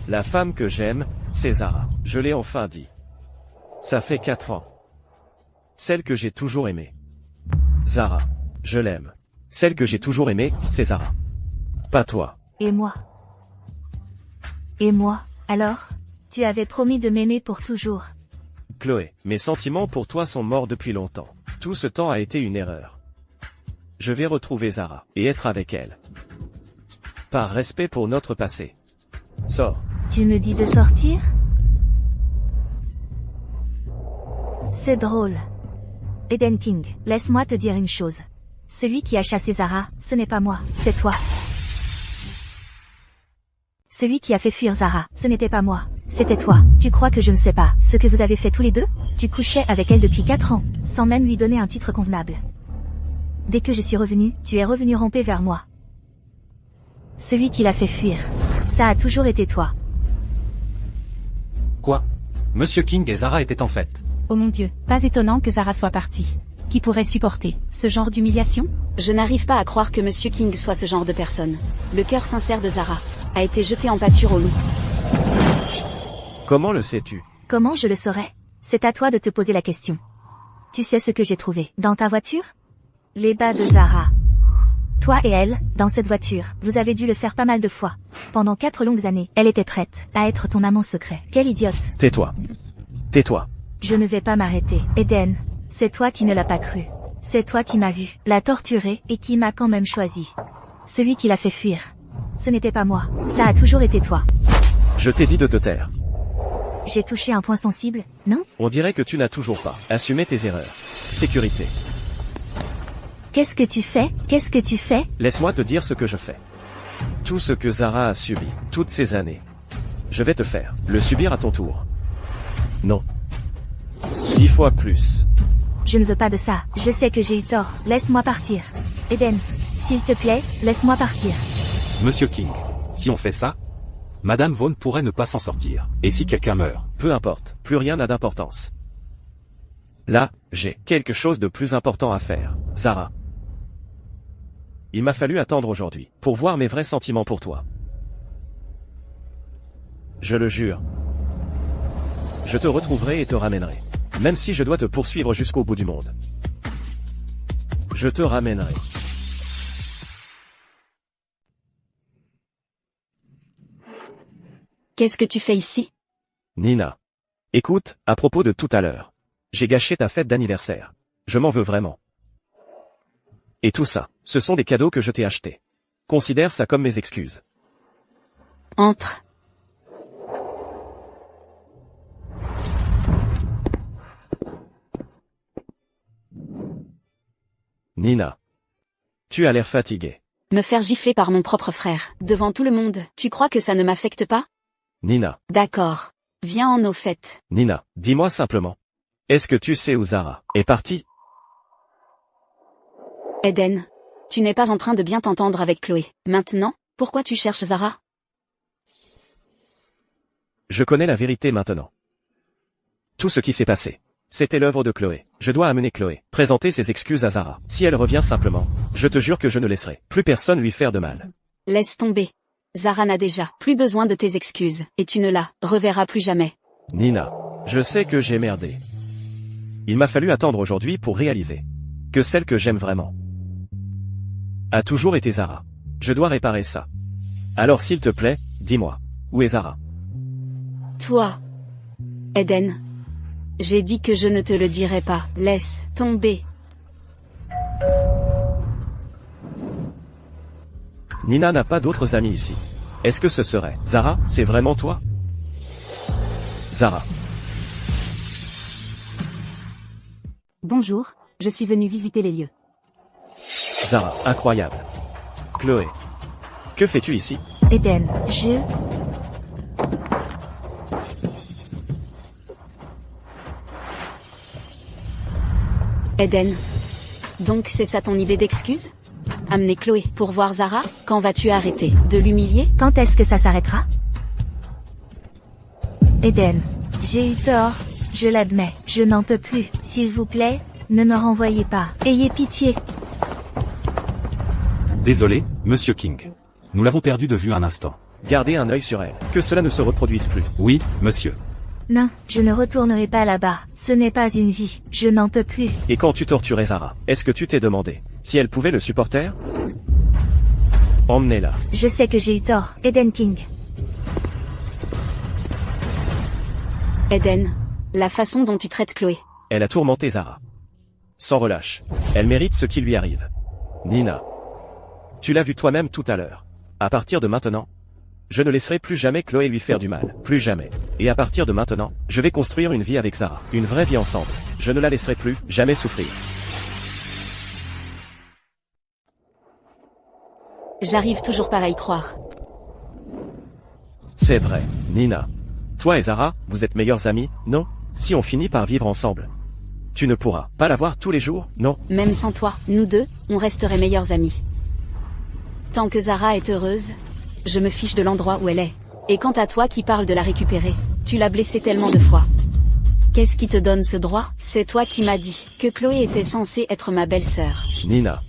La femme que j'aime, c'est Zara. Je l'ai enfin dit. Ça fait 4 ans. Celle que j'ai toujours aimée. Zara. Je l'aime. Celle que j'ai toujours aimée, c'est Zara. Pas toi. Et moi? Et moi, alors? Tu avais promis de m'aimer pour toujours. Chloé, mes sentiments pour toi sont morts depuis longtemps. Tout ce temps a été une erreur. Je vais retrouver Zara, et être avec elle. Par respect pour notre passé. Sors. Tu me dis de sortir? C'est drôle. Eden King, laisse-moi te dire une chose. Celui qui a chassé Zara, ce n'est pas moi, c'est toi. Celui qui a fait fuir Zara, ce n'était pas moi, c'était toi. Tu crois que je ne sais pas ce que vous avez fait tous les deux? Tu couchais avec elle depuis 4 ans, sans même lui donner un titre convenable. Dès que je suis revenu, tu es revenu ramper vers moi. Celui qui l'a fait fuir, ça a toujours été toi. Quoi? Monsieur King et Zara étaient en fait. Oh mon Dieu, pas étonnant que Zara soit partie. Qui pourrait supporter ce genre d'humiliation? Je n'arrive pas à croire que Monsieur King soit ce genre de personne. Le cœur sincère de Zara a été jeté en pâture au loup. Comment le sais-tu? Comment je le saurais? C'est à toi de te poser la question. Tu sais ce que j'ai trouvé dans ta voiture? Les bas de Zara. Toi et elle, dans cette voiture, vous avez dû le faire pas mal de fois. Pendant 4 longues années, elle était prête à être ton amant secret. Quelle idiote. Tais-toi. Tais-toi. Je ne vais pas m'arrêter. Eden, c'est toi qui ne l'as pas cru. C'est toi qui m'as vu, l'a torturé, et qui m'a quand même choisi. Celui qui l'a fait fuir. Ce n'était pas moi, ça a toujours été toi. Je t'ai dit de te taire. J'ai touché un point sensible, non? On dirait que tu n'as toujours pas assumé tes erreurs. Sécurité. Qu'est-ce que tu fais? Qu'est-ce que tu fais? Laisse-moi te dire ce que je fais. Tout ce que Zara a subi, toutes ces années. Je vais te faire le subir à ton tour. Non. 10 fois plus. Je ne veux pas de ça, je sais que j'ai eu tort, laisse-moi partir. Eden, s'il te plaît, laisse-moi partir. Monsieur King, si on fait ça, Madame Vaughn pourrait ne pas s'en sortir. Et si quelqu'un meurt? Peu importe, plus rien n'a d'importance. Là, j'ai quelque chose de plus important à faire, Zara. Il m'a fallu attendre aujourd'hui, pour voir mes vrais sentiments pour toi. Je le jure. Je te retrouverai et te ramènerai. Même si je dois te poursuivre jusqu'au bout du monde. Je te ramènerai. Qu'est-ce que tu fais ici? Nina. Écoute, à propos de tout à l'heure. J'ai gâché ta fête d'anniversaire. Je m'en veux vraiment. Et tout ça, ce sont des cadeaux que je t'ai achetés. Considère ça comme mes excuses. Entre. Nina. Tu as l'air fatiguée. Me faire gifler par mon propre frère, devant tout le monde, tu crois que ça ne m'affecte pas? Nina. D'accord. Viens en au fait. Nina, dis-moi simplement. Est-ce que tu sais où Zara est partie? Eden, tu n'es pas en train de bien t'entendre avec Chloé. Maintenant, pourquoi tu cherches Zara? Je connais la vérité maintenant. Tout ce qui s'est passé. C'était l'œuvre de Chloé. Je dois amener Chloé, présenter ses excuses à Zara. Si elle revient simplement, je te jure que je ne laisserai plus personne lui faire de mal. Laisse tomber. Zara n'a déjà plus besoin de tes excuses, et tu ne la reverras plus jamais. Nina, je sais que j'ai merdé. Il m'a fallu attendre aujourd'hui pour réaliser que celle que j'aime vraiment a toujours été Zara. Je dois réparer ça. Alors s'il te plaît, dis-moi, où est Zara? Toi, Eden. J'ai dit que je ne te le dirai pas. Laisse tomber. Nina n'a pas d'autres amis ici. Est-ce que ce serait Zara? C'est vraiment toi? Zara. Bonjour, je suis venu visiter les lieux. Zara, incroyable. Chloé. Que fais-tu ici? Eden, Eden. Donc c'est ça ton idée d'excuse? Amener Chloé pour voir Zara? Quand vas-tu arrêter de l'humilier? Quand est-ce que ça s'arrêtera? Eden, j'ai eu tort, je l'admets, je n'en peux plus. S'il vous plaît, ne me renvoyez pas. Ayez pitié. Désolé, Monsieur King. Nous l'avons perdu de vue un instant. Gardez un œil sur elle. Que cela ne se reproduise plus. Oui, monsieur. Non, je ne retournerai pas là-bas. Ce n'est pas une vie. Je n'en peux plus. Et quand tu torturais Zara, est-ce que tu t'es demandé si elle pouvait le supporter? Emmenez-la. Je sais que j'ai eu tort, Eden King. Eden. La façon dont tu traites Chloé. Elle a tourmenté Zara. Sans relâche. Elle mérite ce qui lui arrive. Nina. Tu l'as vu toi-même tout à l'heure. À partir de maintenant, je ne laisserai plus jamais Chloé lui faire du mal. Plus jamais. Et à partir de maintenant, je vais construire une vie avec Zara. Une vraie vie ensemble. Je ne la laisserai plus jamais souffrir. J'arrive toujours pas à y croire. C'est vrai, Nina. Toi et Zara, vous êtes meilleures amies, non? Si on finit par vivre ensemble. Tu ne pourras pas la voir tous les jours, non? Même sans toi, nous deux, on resterait meilleures amies. Tant que Zara est heureuse, je me fiche de l'endroit où elle est. Et quant à toi qui parles de la récupérer, tu l'as blessée tellement de fois. Qu'est-ce qui te donne ce droit? C'est toi qui m'as dit que Chloé était censée être ma belle-sœur. Nina.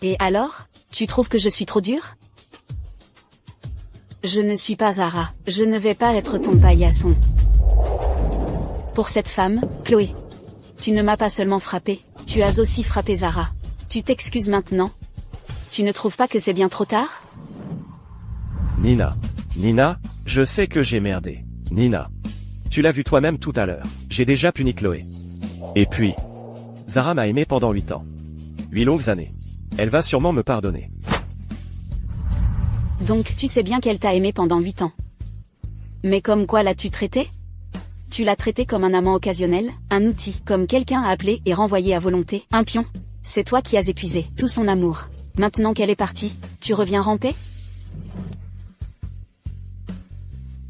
Et alors? Tu trouves que je suis trop dure? Je ne suis pas Zara, je ne vais pas être ton paillasson. Pour cette femme, Chloé. Tu ne m'as pas seulement frappé, tu as aussi frappé Zara. Tu t'excuses maintenant? Tu ne trouves pas que c'est bien trop tard? Nina. Nina, je sais que j'ai merdé. Nina. Tu l'as vu toi-même tout à l'heure. J'ai déjà puni Chloé. Et puis, Zara m'a aimé pendant 8 ans. 8 longues années. Elle va sûrement me pardonner. Donc tu sais bien qu'elle t'a aimé pendant 8 ans. Mais comme quoi l'as-tu traité? Tu l'as traité comme un amant occasionnel, un outil, comme quelqu'un à appeler et renvoyer à volonté, un pion. C'est toi qui as épuisé tout son amour. Maintenant qu'elle est partie, tu reviens ramper?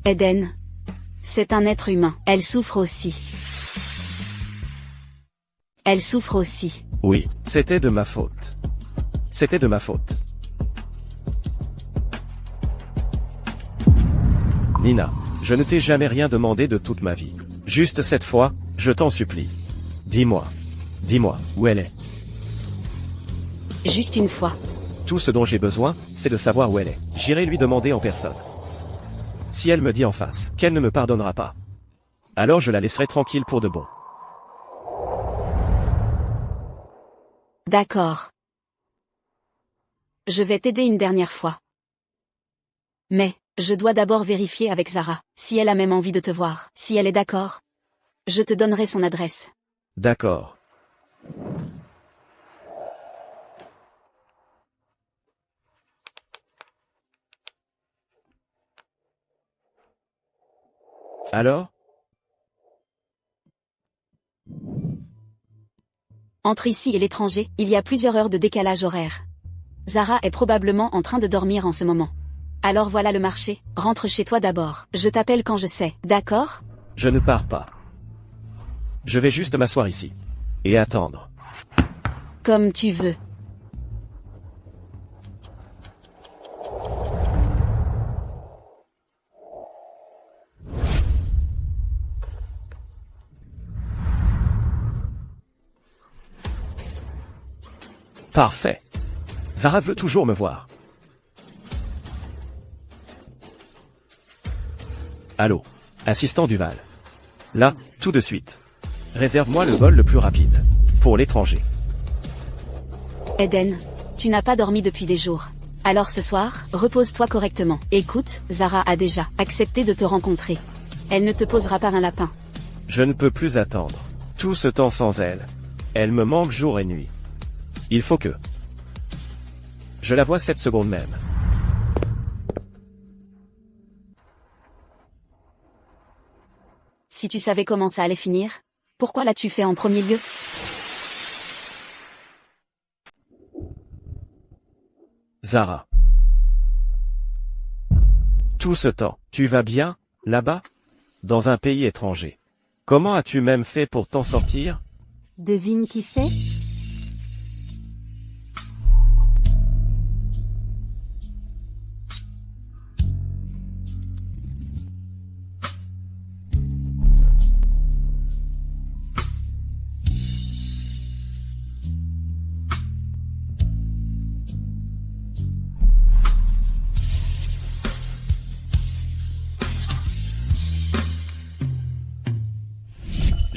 Eden. C'est un être humain. Elle souffre aussi. Elle souffre aussi. Oui, c'était de ma faute. C'était de ma faute. Nina, je ne t'ai jamais rien demandé de toute ma vie. Juste cette fois, je t'en supplie. Dis-moi. Dis-moi, où elle est. Juste une fois. Tout ce dont j'ai besoin, c'est de savoir où elle est. J'irai lui demander en personne. Si elle me dit en face qu'elle ne me pardonnera pas, alors je la laisserai tranquille pour de bon. D'accord. Je vais t'aider une dernière fois. Mais, je dois d'abord vérifier avec Zara, si elle a même envie de te voir. Si elle est d'accord, je te donnerai son adresse. D'accord. Alors? Entre ici et l'étranger, il y a plusieurs heures de décalage horaire. Zara est probablement en train de dormir en ce moment. Alors voilà le marché, rentre chez toi d'abord. Je t'appelle quand je sais, d'accord? Je ne pars pas. Je vais juste m'asseoir ici. Et attendre. Comme tu veux. Parfait. Zara veut toujours me voir. Allô, assistant Duval. Là, tout de suite. Réserve-moi le vol le plus rapide. Pour l'étranger. Eden, tu n'as pas dormi depuis des jours. Alors ce soir, repose-toi correctement. Écoute, Zara a déjà accepté de te rencontrer. Elle ne te posera pas un lapin. Je ne peux plus attendre. Tout ce temps sans elle. Elle me manque jour et nuit. Il faut que... Je la vois cette seconde même. Si tu savais comment ça allait finir, pourquoi l'as-tu fait en premier lieu? Zara. Tout ce temps, tu vas bien, là-bas? Dans un pays étranger. Comment as-tu même fait pour t'en sortir? Devine qui c'est?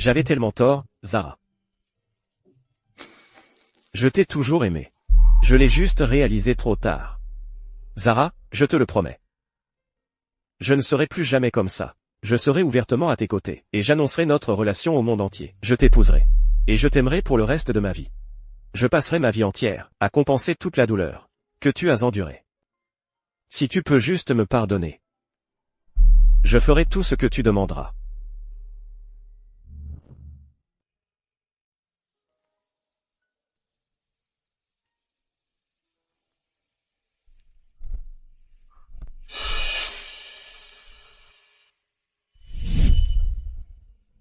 J'avais tellement tort, Zara. Je t'ai toujours aimé. Je l'ai juste réalisé trop tard. Zara, je te le promets. Je ne serai plus jamais comme ça. Je serai ouvertement à tes côtés, et j'annoncerai notre relation au monde entier. Je t'épouserai. Et je t'aimerai pour le reste de ma vie. Je passerai ma vie entière à compenser toute la douleur que tu as endurée. Si tu peux juste me pardonner, je ferai tout ce que tu demanderas.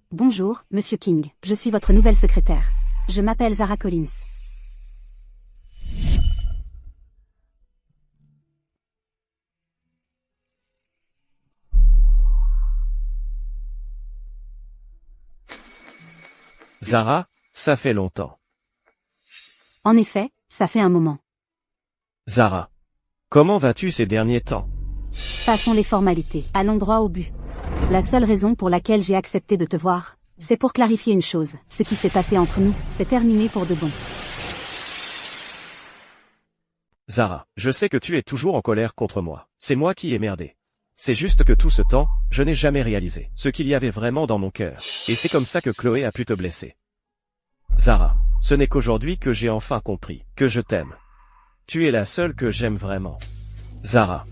Bonjour, Monsieur King. Je suis votre nouvelle secrétaire. Je m'appelle Zara Collins. Zara, ça fait longtemps. En effet, ça fait un moment. Zara, comment vas-tu ces derniers temps? Passons les formalités. Allons droit au but. La seule raison pour laquelle j'ai accepté de te voir, c'est pour clarifier une chose. Ce qui s'est passé entre nous, c'est terminé pour de bon. Zara, je sais que tu es toujours en colère contre moi. C'est moi qui ai merdé. C'est juste que tout ce temps, je n'ai jamais réalisé ce qu'il y avait vraiment dans mon cœur. Et c'est comme ça que Chloé a pu te blesser. Zara, ce n'est qu'aujourd'hui que j'ai enfin compris que je t'aime. Tu es la seule que j'aime vraiment. Zara,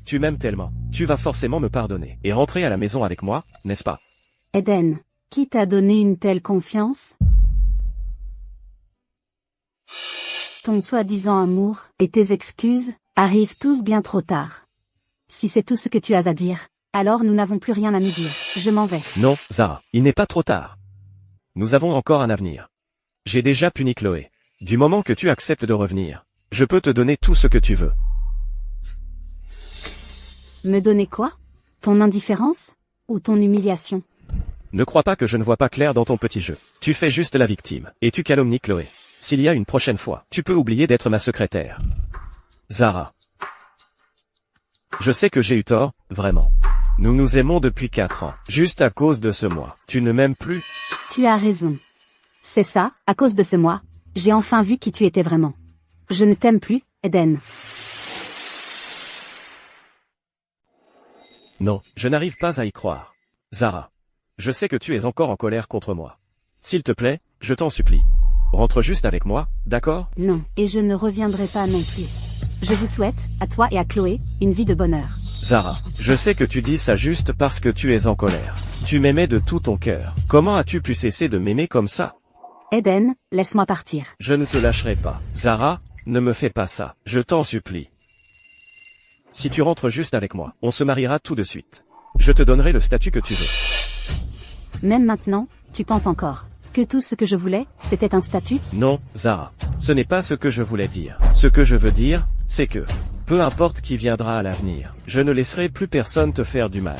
tu m'aimes tellement. Tu vas forcément me pardonner et rentrer à la maison avec moi, n'est-ce pas? Eden, qui t'a donné une telle confiance? Ton soi-disant amour et tes excuses arrivent tous bien trop tard. Si c'est tout ce que tu as à dire, alors nous n'avons plus rien à nous dire. Je m'en vais. Non, Zara, il n'est pas trop tard. Nous avons encore un avenir. J'ai déjà puni Chloé. Du moment que tu acceptes de revenir, je peux te donner tout ce que tu veux. Me donner quoi? Ton indifférence? Ou ton humiliation? Ne crois pas que je ne vois pas clair dans ton petit jeu. Tu fais juste la victime, et tu calomnies Chloé. S'il y a une prochaine fois, tu peux oublier d'être ma secrétaire. Zara. Je sais que j'ai eu tort, vraiment. Nous nous aimons depuis 4 ans, juste à cause de ce mois. Tu ne m'aimes plus? Tu as raison. C'est ça, à cause de ce mois, j'ai enfin vu qui tu étais vraiment. Je ne t'aime plus, Eden. Non, je n'arrive pas à y croire. Zara. Je sais que tu es encore en colère contre moi. S'il te plaît, je t'en supplie. Rentre juste avec moi, d'accord? Non, et je ne reviendrai pas non plus. Je vous souhaite, à toi et à Chloé, une vie de bonheur. Zara, je sais que tu dis ça juste parce que tu es en colère. Tu m'aimais de tout ton cœur. Comment as-tu pu cesser de m'aimer comme ça? Eden, laisse-moi partir. Je ne te lâcherai pas. Zara, ne me fais pas ça. Je t'en supplie. Si tu rentres juste avec moi, on se mariera tout de suite. Je te donnerai le statut que tu veux. Même maintenant, tu penses encore que tout ce que je voulais, c'était un statut? Non, Zara. Ce n'est pas ce que je voulais dire. Ce que je veux dire, c'est que, peu importe qui viendra à l'avenir, je ne laisserai plus personne te faire du mal.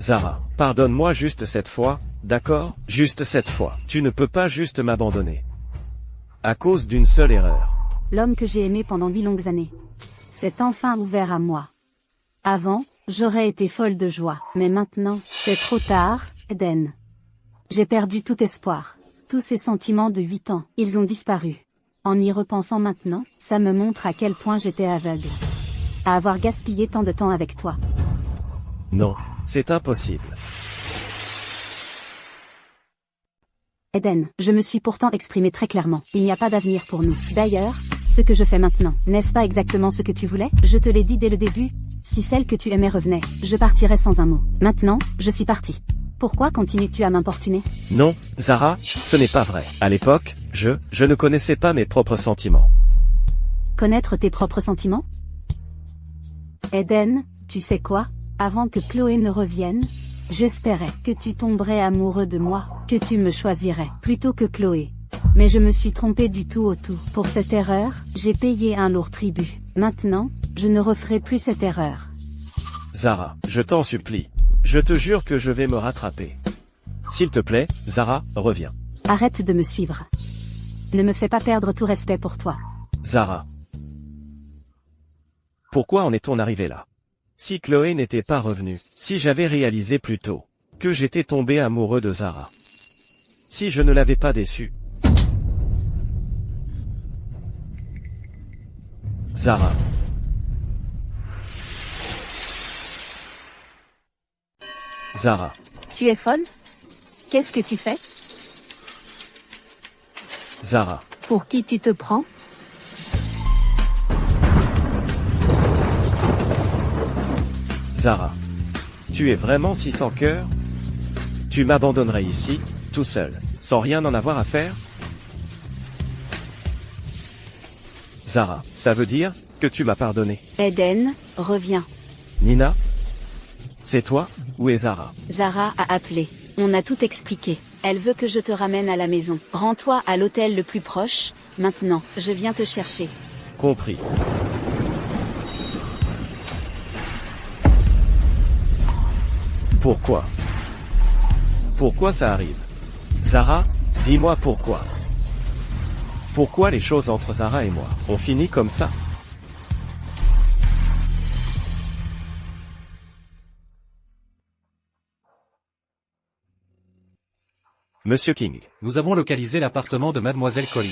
Zara, pardonne-moi juste cette fois, d'accord? Juste cette fois. Tu ne peux pas juste m'abandonner. À cause d'une seule erreur. L'homme que j'ai aimé pendant 8 longues années s'est enfin ouvert à moi. Avant, j'aurais été folle de joie. Mais maintenant, c'est trop tard, Eden. J'ai perdu tout espoir. Tous ces sentiments de 8 ans, ils ont disparu. En y repensant maintenant, ça me montre à quel point j'étais aveugle. À avoir gaspillé tant de temps avec toi. Non, c'est impossible. Eden, je me suis pourtant exprimé très clairement. Il n'y a pas d'avenir pour nous. D'ailleurs, ce que je fais maintenant, n'est-ce pas exactement ce que tu voulais? Je te l'ai dit dès le début. Si celle que tu aimais revenait, je partirais sans un mot. Maintenant, je suis parti. Pourquoi continues-tu à m'importuner? Non, Zara, ce n'est pas vrai. À l'époque, je ne connaissais pas mes propres sentiments. Connaître tes propres sentiments? Eden, Tu sais quoi? Avant que Chloé ne revienne, j'espérais que tu tomberais amoureux de moi, que tu me choisirais plutôt que Chloé. Mais je me suis trompée du tout au tout. Pour cette erreur, j'ai payé un lourd tribut. Maintenant, je ne referai plus cette erreur. Zara, je t'en supplie. Je te jure que je vais me rattraper. S'il te plaît, Zara, reviens. Arrête de me suivre. Ne me fais pas perdre tout respect pour toi. Zara. Pourquoi en est-on arrivé là? Si Chloé n'était pas revenue, si j'avais réalisé plus tôt que j'étais tombé amoureux de Zara, si je ne l'avais pas déçue. Zara. Zara. Tu es folle? Qu'est-ce que tu fais? Zara. Pour qui tu te prends? Zara. Tu es vraiment si sans cœur? Tu m'abandonnerais ici, tout seul, sans rien en avoir à faire? Zara, ça veut dire que tu m'as pardonné. Eden, reviens. Nina? C'est toi? Où est Zara? Zara a appelé. On a tout expliqué. Elle veut que je te ramène à la maison. Rends-toi à l'hôtel le plus proche. Maintenant, je viens te chercher. Compris. Pourquoi? Pourquoi ça arrive? Zara, dis-moi pourquoi. Pourquoi les choses entre Zara et moi ont fini comme ça? Monsieur King. Nous avons localisé l'appartement de Mademoiselle Collins.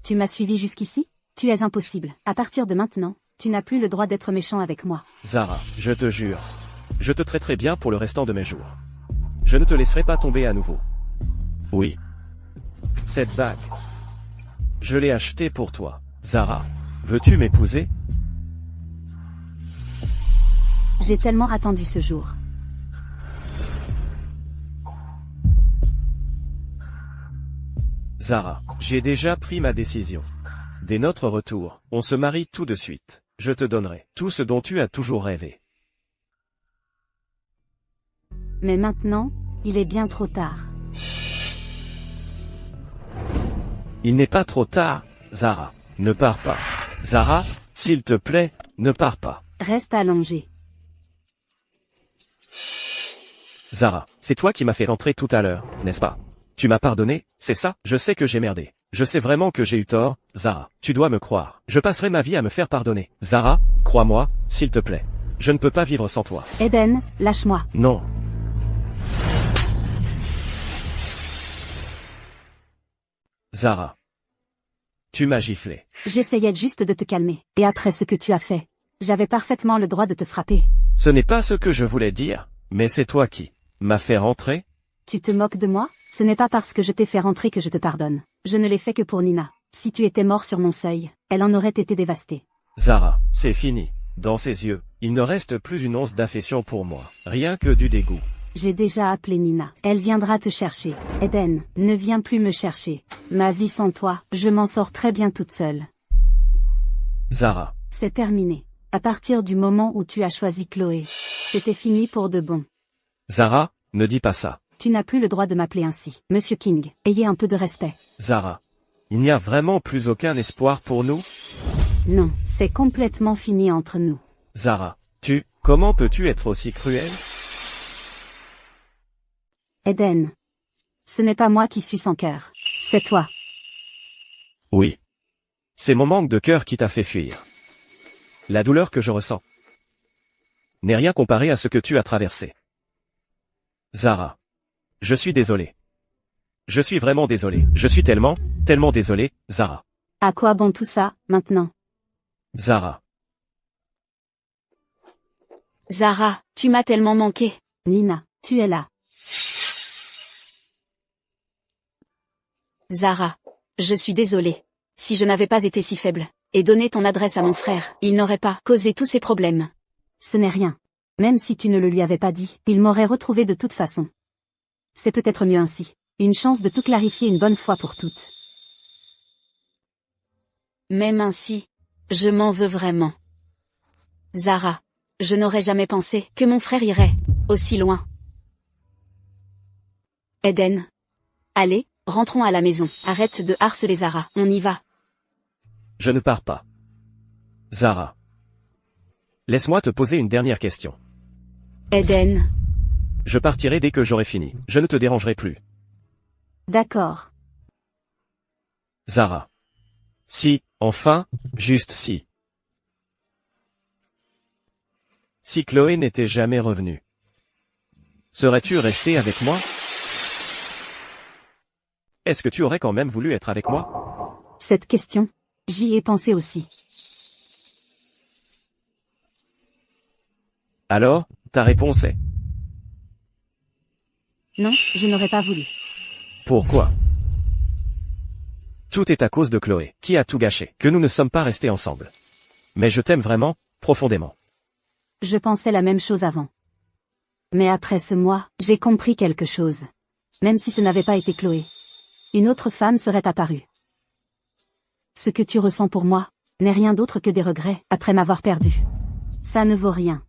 Tu m'as suivi jusqu'ici? Tu es impossible. À partir de maintenant, tu n'as plus le droit d'être méchant avec moi. Zara, je te jure. Je te traiterai bien pour le restant de mes jours. Je ne te laisserai pas tomber à nouveau. Oui. Cette bague. Je l'ai achetée pour toi. Zara, veux-tu m'épouser? J'ai tellement attendu ce jour. Zara, j'ai déjà pris ma décision. Dès notre retour, on se marie tout de suite. Je te donnerai tout ce dont tu as toujours rêvé. Mais maintenant, il est bien trop tard. Il n'est pas trop tard, Zara. Ne pars pas. Zara, s'il te plaît, ne pars pas. Reste allongé. Zara, c'est toi qui m'as fait rentrer tout à l'heure, n'est-ce pas? Tu m'as pardonné, c'est ça? Je sais que j'ai merdé. Je sais vraiment que j'ai eu tort, Zara. Tu dois me croire. Je passerai ma vie à me faire pardonner. Zara, crois-moi, s'il te plaît. Je ne peux pas vivre sans toi. Eden, lâche-moi. Non. Zara. Tu m'as giflé. J'essayais juste de te calmer. Et après ce que tu as fait, j'avais parfaitement le droit de te frapper. Ce n'est pas ce que je voulais dire, mais c'est toi qui m'as fait rentrer? Tu te moques de moi? Ce n'est pas parce que je t'ai fait rentrer que je te pardonne. Je ne l'ai fait que pour Nina. Si tu étais mort sur mon seuil, elle en aurait été dévastée. Zara, c'est fini. Dans ses yeux, il ne reste plus une once d'affection pour moi. Rien que du dégoût. J'ai déjà appelé Nina. Elle viendra te chercher. Eden, ne viens plus me chercher. Ma vie sans toi, je m'en sors très bien toute seule. Zara. C'est terminé. À partir du moment où tu as choisi Chloé, c'était fini pour de bon. Zara, ne dis pas ça. Tu n'as plus le droit de m'appeler ainsi. Monsieur King, ayez un peu de respect. Zara. Il n'y a vraiment plus aucun espoir pour nous? Non, c'est complètement fini entre nous. Zara, comment peux-tu être aussi cruel? Eden. Ce n'est pas moi qui suis sans cœur. C'est toi. Oui. C'est mon manque de cœur qui t'a fait fuir. La douleur que je ressens n'est rien comparé à ce que tu as traversé. Zara. Je suis désolé. Je suis vraiment désolé. Je suis tellement désolé, Zara. À quoi bon tout ça, maintenant? Zara. Zara, tu m'as tellement manqué. Nina, tu es là. Zara, je suis désolée. Si je n'avais pas été si faible, et donné ton adresse à mon frère, il n'aurait pas causé tous ces problèmes. Ce n'est rien. Même si tu ne le lui avais pas dit, il m'aurait retrouvé de toute façon. C'est peut-être mieux ainsi. Une chance de tout clarifier une bonne fois pour toutes. Même ainsi, je m'en veux vraiment. Zara, je n'aurais jamais pensé que mon frère irait aussi loin. Eden. Allez, rentrons à la maison. Arrête de harceler Zara, on y va. Je ne pars pas. Zara. Laisse-moi te poser une dernière question. Eden. Je partirai dès que j'aurai fini. Je ne te dérangerai plus. D'accord. Zara. Si, enfin, juste si. Si Chloé n'était jamais revenue. Serais-tu resté avec moi? Est-ce que tu aurais quand même voulu être avec moi? Cette question, j'y ai pensé aussi. Alors, ta réponse est? Non, je n'aurais pas voulu. Pourquoi? Tout est à cause de Chloé, qui a tout gâché, que nous ne sommes pas restés ensemble. Mais je t'aime vraiment, profondément. Je pensais la même chose avant. Mais après ce mois, j'ai compris quelque chose. Même si ce n'avait pas été Chloé. Une autre femme serait apparue. Ce que tu ressens pour moi, n'est rien d'autre que des regrets, après m'avoir perdu. Ça ne vaut rien.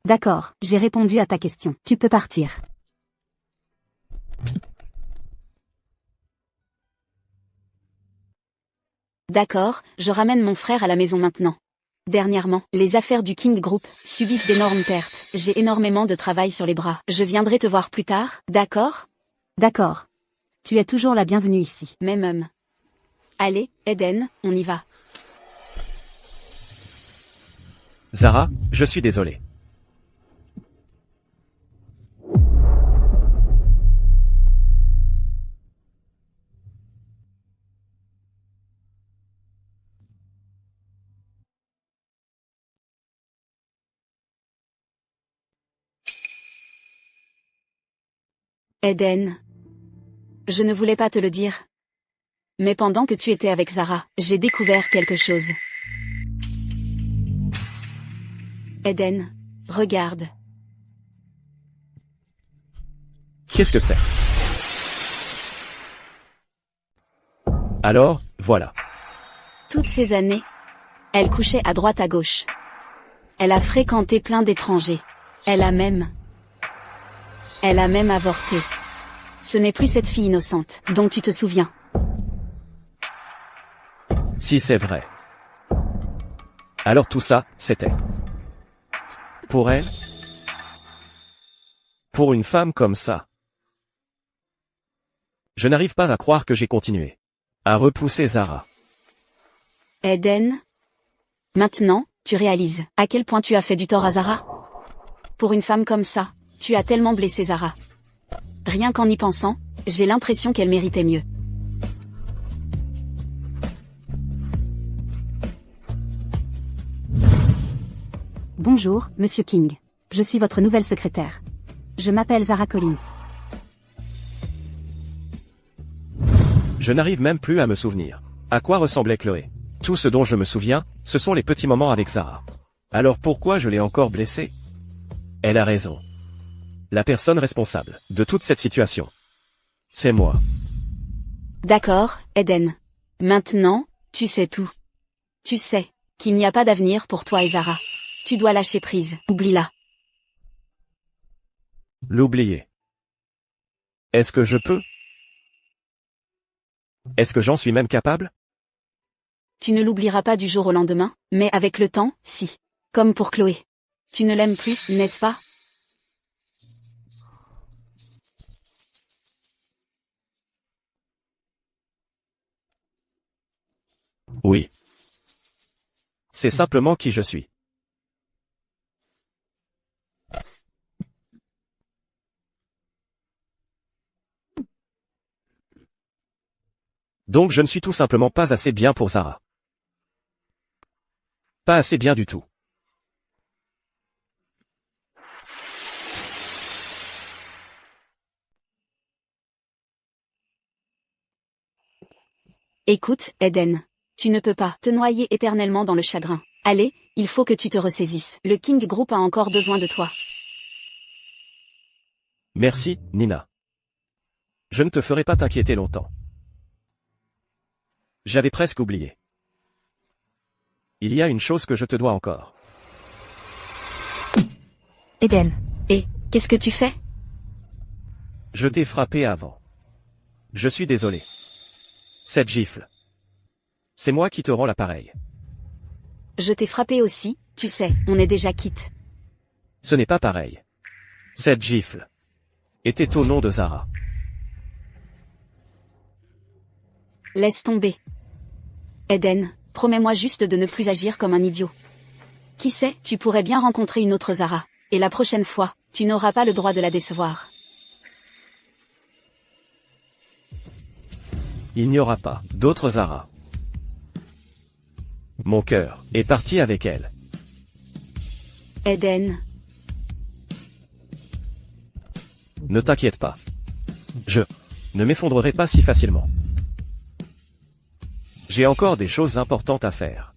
D'accord, j'ai répondu à ta question. Tu peux partir. D'accord, je ramène mon frère à la maison maintenant. Dernièrement, les affaires du King Group subissent d'énormes pertes. J'ai énormément de travail sur les bras. Je viendrai te voir plus tard, d'accord? D'accord. Tu es toujours la bienvenue ici. Même homme. Allez, Eden, on y va. Zara, je suis désolé. Eden. Je ne voulais pas te le dire. Mais pendant que tu étais avec Zara, j'ai découvert quelque chose. Eden, regarde. Qu'est-ce que c'est? Alors, voilà. Toutes ces années, elle couchait à droite à gauche. Elle a fréquenté plein d'étrangers. Elle a même avorté. Ce n'est plus cette fille innocente, dont tu te souviens. Si c'est vrai. Alors tout ça, c'était pour elle? Pour une femme comme ça? Je n'arrive pas à croire que j'ai continué à repousser Zara. Eden. Maintenant, tu réalises à quel point tu as fait du tort à Zara? Pour une femme comme ça, tu as tellement blessé Zara. Rien qu'en y pensant, j'ai l'impression qu'elle méritait mieux. Bonjour, Monsieur King. Je suis votre nouvelle secrétaire. Je m'appelle Zara Collins. Je n'arrive même plus à me souvenir. À quoi ressemblait Chloé? Tout ce dont je me souviens, ce sont les petits moments avec Zara. Alors pourquoi je l'ai encore blessée? Elle a raison. La personne responsable de toute cette situation, c'est moi. D'accord, Eden. Maintenant, tu sais tout. Tu sais qu'il n'y a pas d'avenir pour toi et Zara. Tu dois lâcher prise, oublie-la. L'oublier. Est-ce que je peux? Est-ce que j'en suis même capable? Tu ne l'oublieras pas du jour au lendemain, mais avec le temps, si. Comme pour Chloé. Tu ne l'aimes plus, n'est-ce pas? Oui. C'est simplement qui je suis. Donc je ne suis tout simplement pas assez bien pour Zara. Pas assez bien du tout. Écoute, Eden. Tu ne peux pas te noyer éternellement dans le chagrin. Allez, il faut que tu te ressaisisses. Le King Group a encore besoin de toi. Merci, Nina. Je ne te ferai pas t'inquiéter longtemps. J'avais presque oublié. Il y a une chose que je te dois encore. Eden. Et, qu'est-ce que tu fais? Je t'ai frappé avant. Je suis désolé. Cette gifle. C'est moi qui te rends l'appareil. Je t'ai frappé aussi, tu sais, on est déjà quitte. Ce n'est pas pareil. Cette gifle était au nom de Zara. Laisse tomber. Eden, promets-moi juste de ne plus agir comme un idiot. Qui sait, tu pourrais bien rencontrer une autre Zara, et la prochaine fois, tu n'auras pas le droit de la décevoir. Il n'y aura pas d'autre Zara. Mon cœur est parti avec elle. Eden. Ne t'inquiète pas. Je ne m'effondrerai pas si facilement. J'ai encore des choses importantes à faire.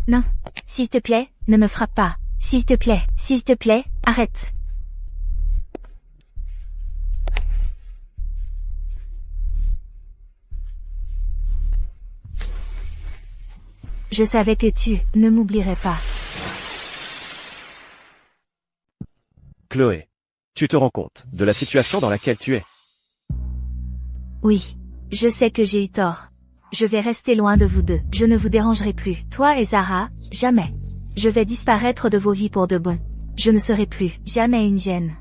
Non. S'il te plaît, ne me frappe pas. S'il te plaît, arrête. Je savais que tu ne m'oublierais pas. Chloé, tu te rends compte de la situation dans laquelle tu es? Oui. Je sais que j'ai eu tort. Je vais rester loin de vous deux. Je ne vous dérangerai plus. Toi et Zara, jamais. Je vais disparaître de vos vies pour de bon. Je ne serai plus jamais une gêne.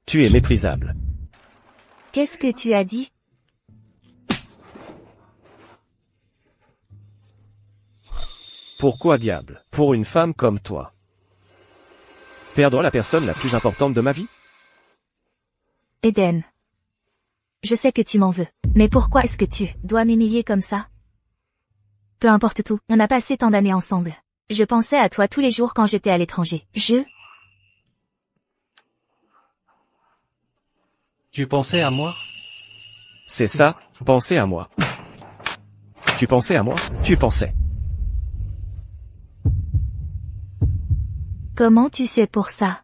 Tu es méprisable. Qu'est-ce que tu as dit? Pourquoi diable, pour une femme comme toi, perdre la personne la plus importante de ma vie? Eden. Je sais que tu m'en veux. Mais pourquoi est-ce que tu dois m'humilier comme ça? Peu importe tout, on a passé tant d'années ensemble. Je pensais à toi tous les jours quand j'étais à l'étranger. Tu pensais à moi? C'est ça, penser à moi. Tu pensais à moi? Tu pensais. Comment tu sais pour ça?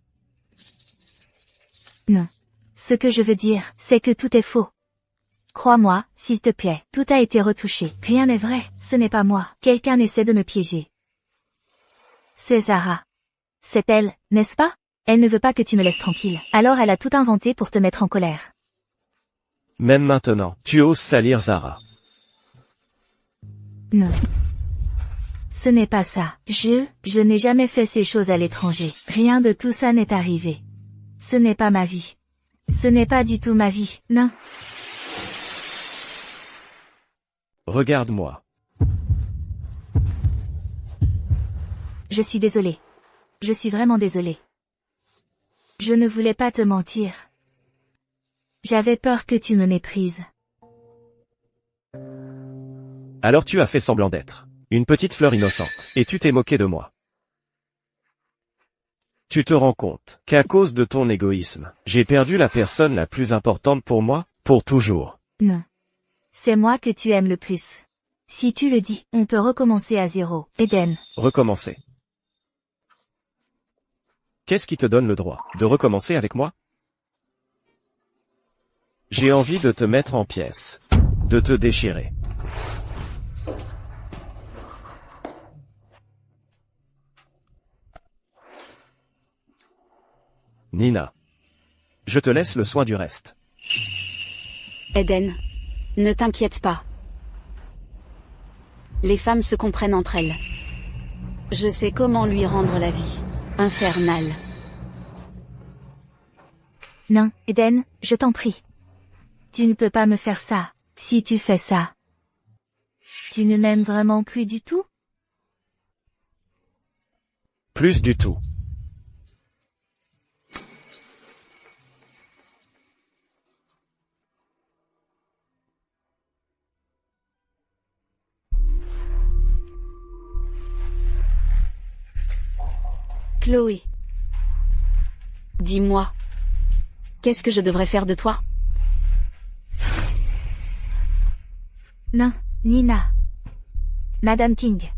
Non. Ce que je veux dire, c'est que tout est faux. Crois-moi, s'il te plaît, tout a été retouché. Rien n'est vrai, ce n'est pas moi. Quelqu'un essaie de me piéger. C'est Zara. C'est elle, n'est-ce pas? Elle ne veut pas que tu me laisses tranquille. Alors elle a tout inventé pour te mettre en colère. Même maintenant, tu oses salir Zara. Non. Ce n'est pas ça. Je n'ai jamais fait ces choses à l'étranger. Rien de tout ça n'est arrivé. Ce n'est pas ma vie. Ce n'est pas du tout ma vie, non. Regarde-moi. Je suis désolée. Je suis vraiment désolée. Je ne voulais pas te mentir. J'avais peur que tu me méprises. Alors tu as fait semblant d'être une petite fleur innocente, et tu t'es moqué de moi. Tu te rends compte qu'à cause de ton égoïsme, j'ai perdu la personne la plus importante pour moi, pour toujours. Non. C'est moi que tu aimes le plus. Si tu le dis, on peut recommencer à zéro. Eden. Recommencer. Qu'est-ce qui te donne le droit de recommencer avec moi? J'ai envie de te mettre en pièces, de te déchirer. Nina. Je te laisse le soin du reste. Eden. Ne t'inquiète pas. Les femmes se comprennent entre elles. Je sais comment lui rendre la vie infernale. Non, Eden, je t'en prie. Tu ne peux pas me faire ça. Si tu fais ça, tu ne m'aimes vraiment plus du tout? Plus du tout. Chloé. Dis-moi. Qu'est-ce que je devrais faire de toi? Non, Nina. Madame King.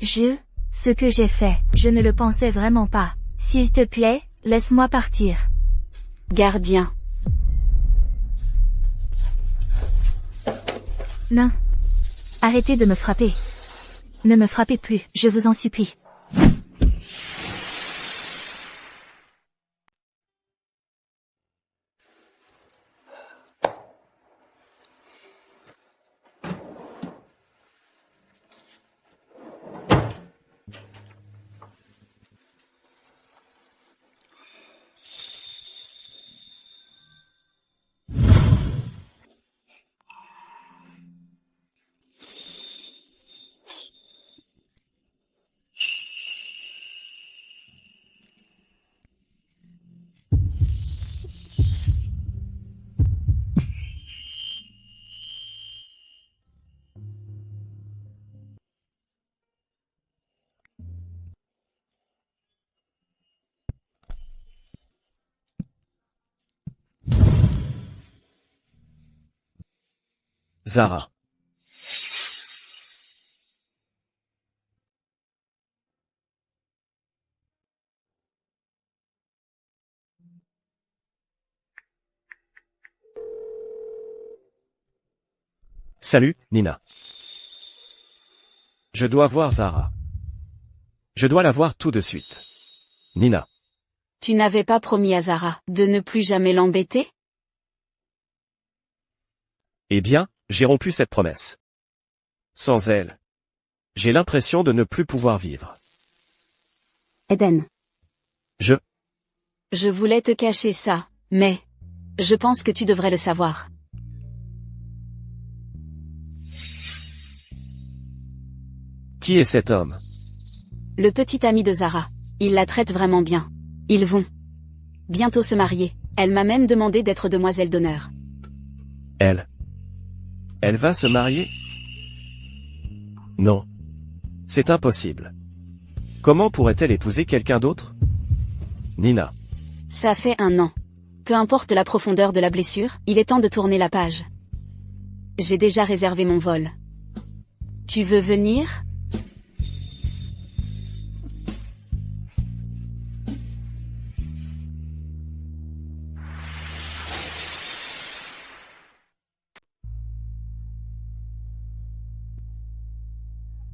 Ce que j'ai fait, je ne le pensais vraiment pas. S'il te plaît, laisse-moi partir. Gardien. Non. Arrêtez de me frapper. Ne me frappez plus, je vous en supplie. Zara. Salut, Nina. Je dois voir Zara. Je dois la voir tout de suite. Nina. Tu n'avais pas promis à Zara de ne plus jamais l'embêter? Eh bien, j'ai rompu cette promesse. Sans elle, j'ai l'impression de ne plus pouvoir vivre. Eden. Je voulais te cacher ça, mais je pense que tu devrais le savoir. Qui est cet homme? Le petit ami de Zara. Il la traite vraiment bien. Ils vont bientôt se marier. Elle m'a même demandé d'être demoiselle d'honneur. Elle va se marier? Non. C'est impossible. Comment pourrait-elle épouser quelqu'un d'autre? Nina. Ça fait 1 an. Peu importe la profondeur de la blessure, il est temps de tourner la page. J'ai déjà réservé mon vol. Tu veux venir?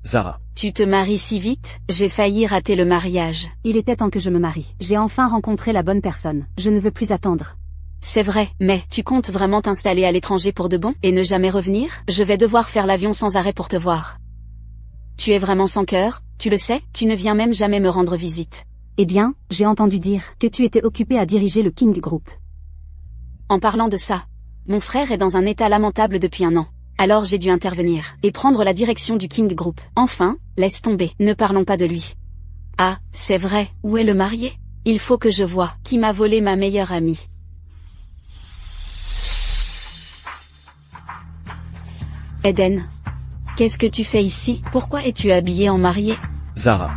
Zara. Tu te maries si vite? J'ai failli rater le mariage. Il était temps que je me marie. J'ai enfin rencontré la bonne personne. Je ne veux plus attendre. C'est vrai, mais tu comptes vraiment t'installer à l'étranger pour de bon, et ne jamais revenir? Je vais devoir faire l'avion sans arrêt pour te voir. Tu es vraiment sans cœur, tu le sais, tu ne viens même jamais me rendre visite. Eh bien, j'ai entendu dire que tu étais occupé à diriger le King Group. En parlant de ça, mon frère est dans un état lamentable depuis 1 an. Alors j'ai dû intervenir, et prendre la direction du King Group. Enfin, laisse tomber, ne parlons pas de lui. Ah, c'est vrai, où est le marié? Il faut que je voie, qui m'a volé ma meilleure amie. Eden. Qu'est-ce que tu fais ici? Pourquoi es-tu habillée en mariée? Zara.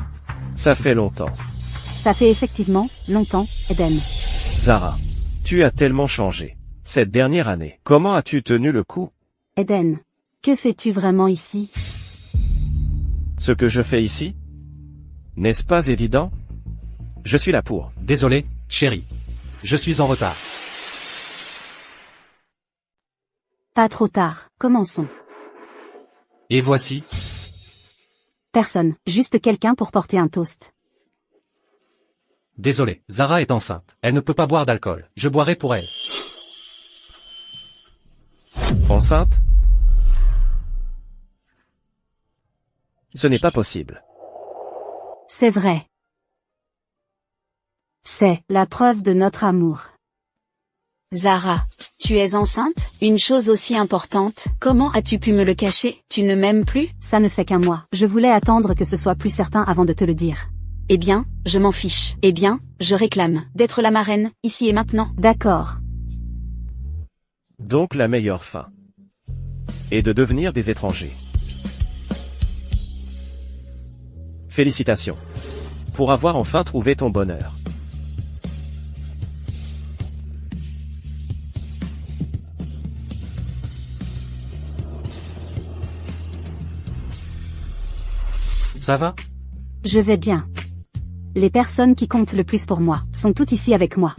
Ça fait longtemps. Ça fait effectivement longtemps, Eden. Zara. Tu as tellement changé. Cette dernière année. Comment as-tu tenu le coup? Eden. Que fais-tu vraiment ici? Ce que je fais ici? N'est-ce pas évident? Je suis là pour. Désolé, chérie. Je suis en retard. Pas trop tard, commençons. Et voici. Personne, juste quelqu'un pour porter un toast. Désolé, Zara est enceinte. Elle ne peut pas boire d'alcool. Je boirai pour elle. Enceinte? Ce n'est pas possible. C'est vrai. C'est la preuve de notre amour. Zara, tu es enceinte? Une chose aussi importante, comment as-tu pu me le cacher? Tu ne m'aimes plus? Ça ne fait qu'un mois. Je voulais attendre que ce soit plus certain avant de te le dire. Eh bien, je m'en fiche. Eh bien, je réclame d'être la marraine, ici et maintenant. D'accord. Donc la meilleure fin est de devenir des étrangers. Félicitations. Pour avoir enfin trouvé ton bonheur. Ça va? Je vais bien. Les personnes qui comptent le plus pour moi sont toutes ici avec moi.